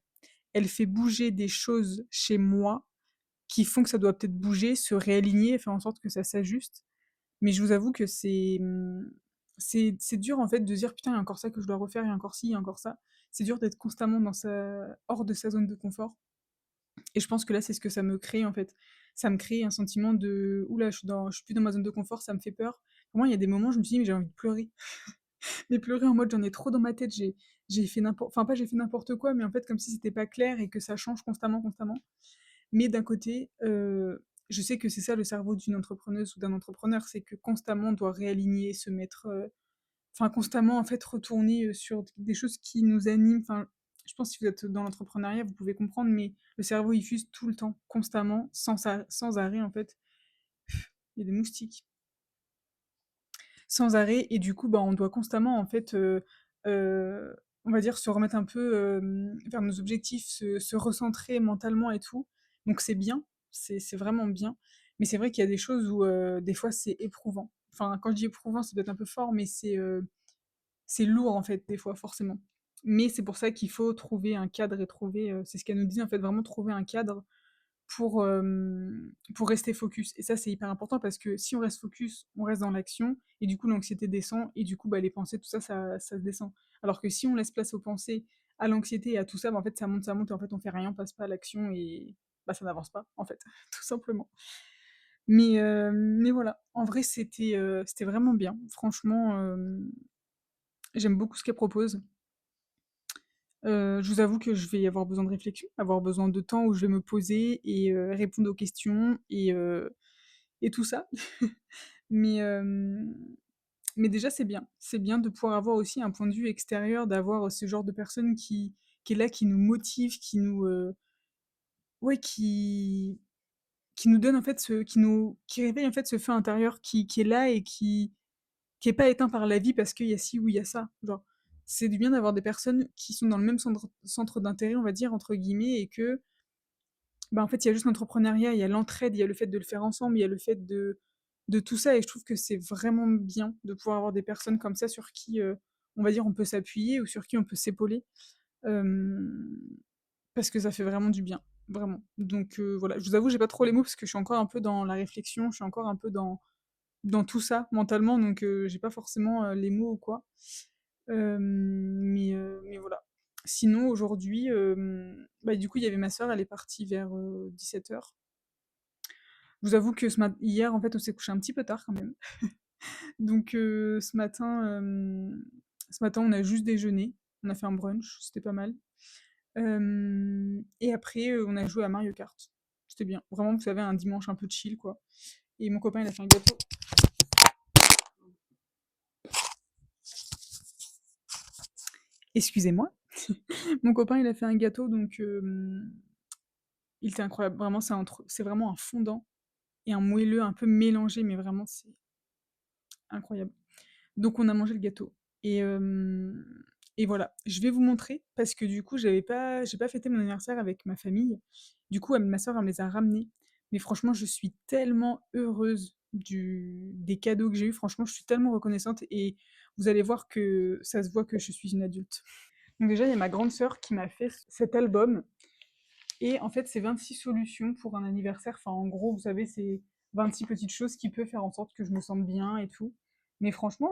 Elle fait bouger des choses chez moi qui font que ça doit peut-être bouger, se réaligner, faire en sorte que ça s'ajuste. Mais je vous avoue que c'est dur en fait de dire putain, il y a encore ça que je dois refaire, il y a encore ci, il y a encore ça. C'est dur d'être constamment hors de sa zone de confort. Et je pense que là, c'est ce que ça me crée en fait. Ça me crée un sentiment de oula, je suis plus dans ma zone de confort, ça me fait peur. Pour moi, il y a des moments, je me suis dit, mais j'ai envie de pleurer. Mais pleurer en mode j'en ai trop dans ma tête, j'ai fait n'importe, enfin pas j'ai fait n'importe quoi, mais en fait comme si c'était pas clair et que ça change constamment, constamment. Mais d'un côté, je sais que c'est ça le cerveau d'une entrepreneuse ou d'un entrepreneur, c'est que constamment on doit réaligner, se mettre, enfin constamment en fait retourner sur des choses qui nous animent. Enfin, je pense que si vous êtes dans l'entrepreneuriat, vous pouvez comprendre, mais le cerveau il fuse tout le temps, constamment, sans arrêt en fait. Il y a des moustiques. Sans arrêt et du coup, bah, on doit constamment en fait, on va dire se remettre un peu, vers nos objectifs, se recentrer mentalement et tout. Donc c'est bien, c'est vraiment bien. Mais c'est vrai qu'il y a des choses où, des fois c'est éprouvant. Enfin, quand je dis éprouvant, c'est peut-être un peu fort, mais c'est lourd en fait des fois forcément. Mais c'est pour ça qu'il faut trouver un cadre et trouver, c'est ce qu'elle nous dit en fait, vraiment trouver un cadre pour rester focus. Et ça, c'est hyper important parce que si on reste focus, on reste dans l'action, et du coup, l'anxiété descend, et du coup, bah, les pensées, tout ça, ça descend. Alors que si on laisse place aux pensées, à l'anxiété et à tout ça, bah, en fait, ça monte, et en fait, on fait rien, on passe pas à l'action, et bah, ça n'avance pas, en fait, tout simplement. Mais voilà, en vrai, c'était vraiment bien. Franchement, j'aime beaucoup ce qu'elle propose. Je vous avoue que je vais avoir besoin de réflexion, avoir besoin de temps où je vais me poser et répondre aux questions et tout ça. Mais, mais déjà, c'est bien. C'est bien de pouvoir avoir aussi un point de vue extérieur, d'avoir ce genre de personne qui est là, qui nous motive, ouais, qui nous donne en fait qui réveille en fait ce feu intérieur qui est là et qui est pas éteint par la vie parce qu'il y a ci ou il y a ça. Genre, c'est du bien d'avoir des personnes qui sont dans le même centre d'intérêt, on va dire, entre guillemets, et que, bah, en fait, il y a juste l'entrepreneuriat, il y a l'entraide, il y a le fait de le faire ensemble, il y a le fait de tout ça, et je trouve que c'est vraiment bien de pouvoir avoir des personnes comme ça sur qui, on va dire, on peut s'appuyer ou sur qui on peut s'épauler, parce que ça fait vraiment du bien, vraiment. Donc voilà, je vous avoue, j'ai pas trop les mots parce que je suis encore un peu dans la réflexion, je suis encore un peu dans tout ça mentalement, donc j'ai pas forcément les mots ou quoi. Mais voilà. Sinon, aujourd'hui, bah, du coup, il y avait ma sœur, elle est partie vers 17h. Je vous avoue que hier, en fait, on s'est couché un petit peu tard quand même. Donc ce matin, on a juste déjeuné. On a fait un brunch, c'était pas mal. Et après, on a joué à Mario Kart. C'était bien. Vraiment, vous savez, un dimanche un peu chill, quoi. Et mon copain, il a fait un gâteau. Excusez-moi. Mon copain, il a fait un gâteau, donc il était incroyable. Vraiment, c'est vraiment un fondant et un moelleux un peu mélangé, mais vraiment, c'est incroyable. Donc, on a mangé le gâteau. Et, et voilà. Je vais vous montrer parce que du coup, j'ai pas fêté mon anniversaire avec ma famille. Du coup, ma soeur, elle me les a ramenés. Mais franchement, je suis tellement heureuse des cadeaux que j'ai eus. Franchement, je suis tellement reconnaissante et vous allez voir que ça se voit que je suis une adulte. Donc déjà, il y a ma grande sœur qui m'a fait cet album. Et en fait, c'est 26 solutions pour un anniversaire. Enfin, en gros, vous savez, c'est 26 petites choses qui peuvent faire en sorte que je me sente bien et tout. Mais franchement,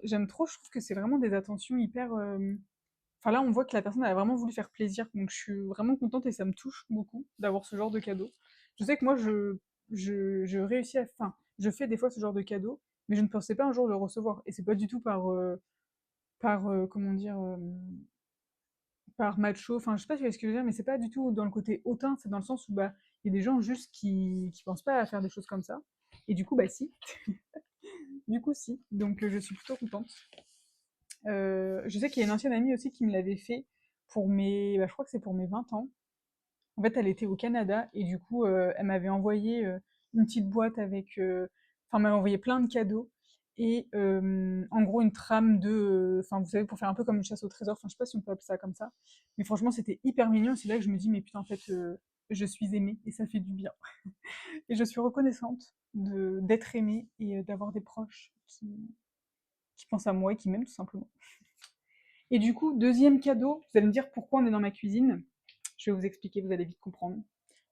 j'aime trop. Je trouve que c'est vraiment des attentions hyper. Enfin, là, on voit que la personne elle a vraiment voulu faire plaisir. Donc, je suis vraiment contente et ça me touche beaucoup d'avoir ce genre de cadeau. Je sais que moi, je réussis à. Enfin, je fais des fois ce genre de cadeau, mais je ne pensais pas un jour le recevoir. Et c'est pas du tout comment dire, par macho, enfin je sais pas si tu vois ce que je veux dire, mais c'est pas du tout dans le côté hautain, c'est dans le sens où bah il y a des gens juste qui pensent pas à faire des choses comme ça. Et du coup bah si, du coup si. Donc je suis plutôt contente. Je sais qu'il y a une ancienne amie aussi qui me l'avait fait pour mes, bah, je crois que c'est pour mes 20 ans. En fait, elle était au Canada et du coup, elle m'avait envoyé une petite boîte avec, enfin, elle m'avait envoyé plein de cadeaux et en gros une trame de, enfin, vous savez, pour faire un peu comme une chasse au trésor. Enfin, je sais pas si on peut appeler ça comme ça, mais franchement, c'était hyper mignon. Et c'est là que je me dis, mais putain, en fait, je suis aimée et ça fait du bien. Et je suis reconnaissante d'être aimée et d'avoir des proches qui pensent à moi et qui m'aiment tout simplement. Et du coup, deuxième cadeau, vous allez me dire pourquoi on est dans ma cuisine. Je vais vous expliquer, vous allez vite comprendre.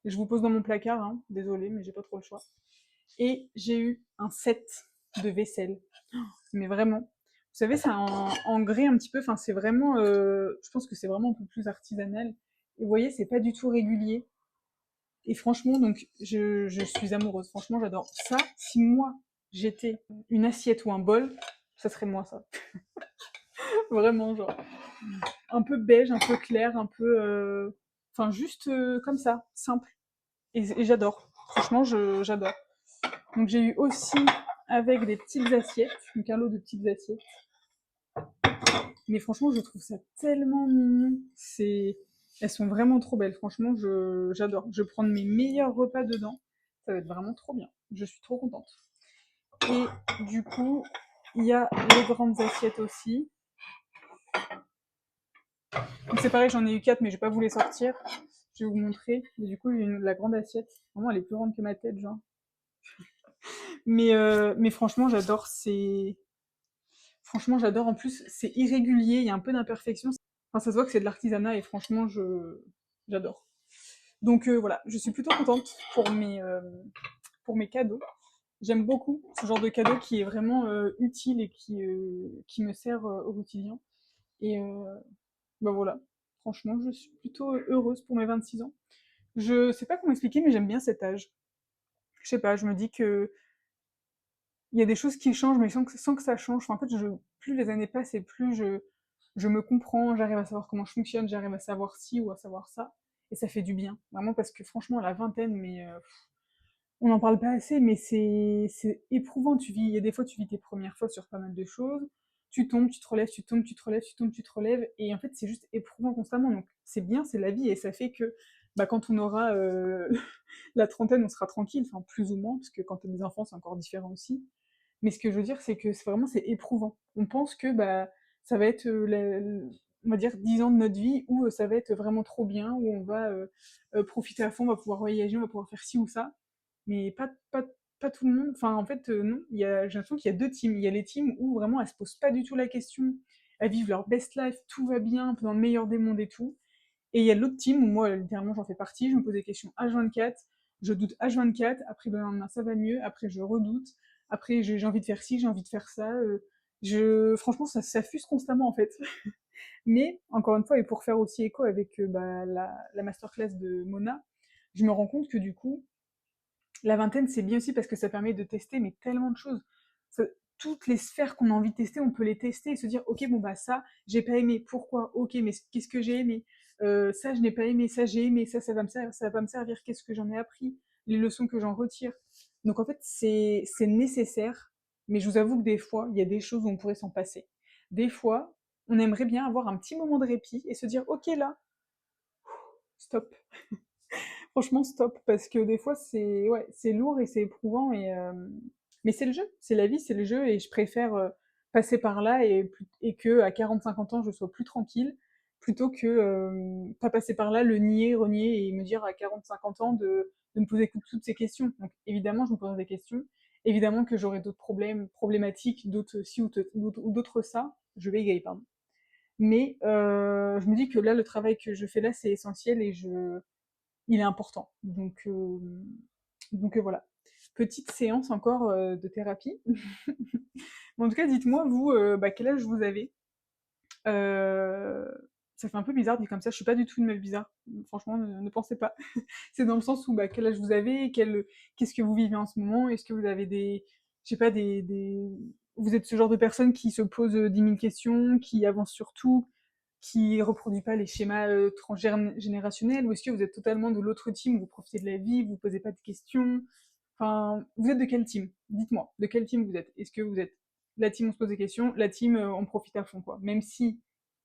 Je vous pose dans mon placard, hein, désolé, mais j'ai pas trop le choix. Et j'ai eu un set de vaisselle. Mais vraiment, vous savez, c'est en grès un petit peu, enfin c'est vraiment, je pense que c'est vraiment un peu plus artisanal. Et vous voyez, c'est pas du tout régulier. Et franchement, donc, je suis amoureuse. Franchement, j'adore. Ça, si moi, j'étais une assiette ou un bol, ça serait moi, ça. Vraiment, genre, un peu beige, un peu clair, un peu... Enfin, juste comme ça, simple. Et j'adore. Franchement, j'adore. Donc, j'ai eu aussi avec des petites assiettes, donc un lot de petites assiettes. Mais franchement, je trouve ça tellement mignon. Elles sont vraiment trop belles. Franchement, j'adore. Je prends mes meilleurs repas dedans. Ça va être vraiment trop bien. Je suis trop contente. Et du coup, il y a les grandes assiettes aussi. Donc c'est pareil, j'en ai eu 4, mais je vais pas vous les sortir. Je vais vous montrer. Et du coup, j'ai la grande assiette. Vraiment, elle est plus grande que ma tête, genre. Mais franchement, j'adore. Franchement, j'adore. En plus, c'est irrégulier. Il y a un peu d'imperfection. Enfin, ça se voit que c'est de l'artisanat et franchement, j'adore. Donc voilà, je suis plutôt contente pour mes cadeaux. J'aime beaucoup ce genre de cadeau qui est vraiment utile et qui me sert au quotidien. Et bah voilà, franchement, je suis plutôt heureuse pour mes 26 ans. Je sais pas comment expliquer, mais j'aime bien cet âge. Je sais pas, je me dis que il y a des choses qui changent, mais sans que ça change. Enfin, en fait, plus les années passent et plus je me comprends, j'arrive à savoir comment je fonctionne, j'arrive à savoir ci ou à savoir ça. Et ça fait du bien. Vraiment, parce que franchement, à la vingtaine, mais on n'en parle pas assez, mais c'est éprouvant. Il y a des fois, tu vis tes premières fois sur pas mal de choses. Tu tombes, tu te relèves, tu tombes, tu te relèves, tu tombes, tu te relèves. Et en fait, c'est juste éprouvant constamment. Donc, c'est bien, c'est la vie. Et ça fait que bah, quand on aura la trentaine, on sera tranquille. Enfin, plus ou moins, parce que quand tu as des enfants, c'est encore différent aussi. Mais ce que je veux dire, c'est que c'est éprouvant. On pense que bah, ça va être, on va dire, 10 ans de notre vie où ça va être vraiment trop bien, où on va profiter à fond, on va pouvoir voyager, on va pouvoir faire ci ou ça. Mais pas tout le monde. Enfin, en fait, non. J'ai l'impression qu'il y a deux teams. Il y a les teams où vraiment elles se posent pas du tout la question. Elles vivent leur best life, tout va bien, un peu dans le meilleur des mondes et tout. Et il y a l'autre team où moi, littéralement, j'en fais partie. Je me pose des questions H24. Je doute H24. Après, le lendemain, ça va mieux. Après, je redoute. Après, j'ai envie de faire ci, j'ai envie de faire ça. Franchement, ça fuse constamment, en fait. Mais, encore une fois, et pour faire aussi écho avec bah, la masterclass de Mona, je me rends compte que du coup, la vingtaine, c'est bien aussi parce que ça permet de tester mais tellement de choses. Ça- Toutes les sphères qu'on a envie de tester, on peut les tester et se dire, ok, bon bah ça, j'ai pas aimé, pourquoi? Ok, mais qu'est-ce que j'ai aimé? Ça, je n'ai pas aimé, ça, j'ai aimé, ça va me servir, ça va pas me servir, qu'est-ce que j'en ai appris? Les leçons que j'en retire. Donc en fait, c'est nécessaire, mais je vous avoue que des fois, il y a des choses où on pourrait s'en passer. Des fois, on aimerait bien avoir un petit moment de répit et se dire, ok là, stop. Franchement, stop, parce que des fois, c'est ouais, c'est lourd et c'est éprouvant, mais c'est le jeu, c'est la vie, c'est le jeu, et je préfère passer par là et que à 40-50 ans, je sois plus tranquille, plutôt que pas passer par là, le nier, renier, et me dire à 40-50 ans de me poser toutes ces questions. Donc évidemment, je me poserai des questions, évidemment que j'aurai d'autres problèmes, problématiques, d'autres ci ou d'autres ça, je vais égayer, pardon. Mais je me dis que là, le travail que je fais là, c'est essentiel et il est important. Donc voilà. Petite séance encore de thérapie. En tout cas, dites-moi, vous, bah, quel âge vous avez. Euh, Ça fait un peu bizarre dit comme ça, je suis pas du tout une meuf bizarre. Franchement, ne pensez pas. C'est dans le sens où bah, quel âge vous avez, qu'est-ce que vous vivez en ce moment, est-ce que vous avez je sais pas, vous êtes ce genre de personne qui se pose 10 000 questions, qui avance sur tout, qui reproduit pas les schémas transgénérationnels, ou est-ce que vous êtes totalement de l'autre team, vous profitez de la vie, vous posez pas de questions. Enfin, vous êtes de quel team? Dites-moi, de quel team vous êtes? Est-ce que vous êtes la team on se pose des questions, la team on profite à fond, quoi? Même si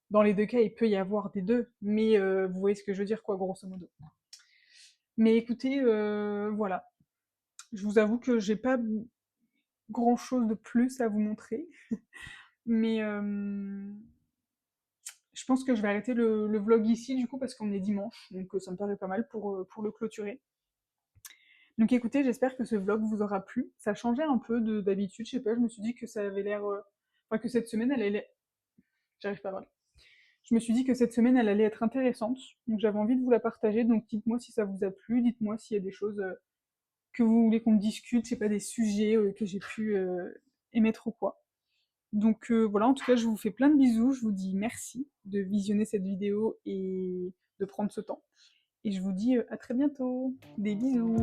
dans les deux cas il peut y avoir des deux, mais vous voyez ce que je veux dire, quoi, grosso modo. Mais écoutez, voilà. Je vous avoue que j'ai pas grand chose de plus à vous montrer. Mais je pense que je vais arrêter le vlog ici du coup parce qu'on est dimanche, donc ça me paraît pas mal pour le clôturer. Donc écoutez, j'espère que ce vlog vous aura plu. Ça changeait un peu d'habitude, je sais pas, je me suis dit que ça avait l'air. Enfin, que cette semaine, elle allait. J'arrive pas à parler. Je me suis dit que cette semaine, elle allait être intéressante. Donc j'avais envie de vous la partager. Donc dites-moi si ça vous a plu, dites-moi s'il y a des choses que vous voulez qu'on discute, je sais pas, des sujets que j'ai pu émettre ou quoi. Donc voilà, en tout cas, je vous fais plein de bisous. Je vous dis merci de visionner cette vidéo et de prendre ce temps. Et je vous dis à très bientôt. Des bisous.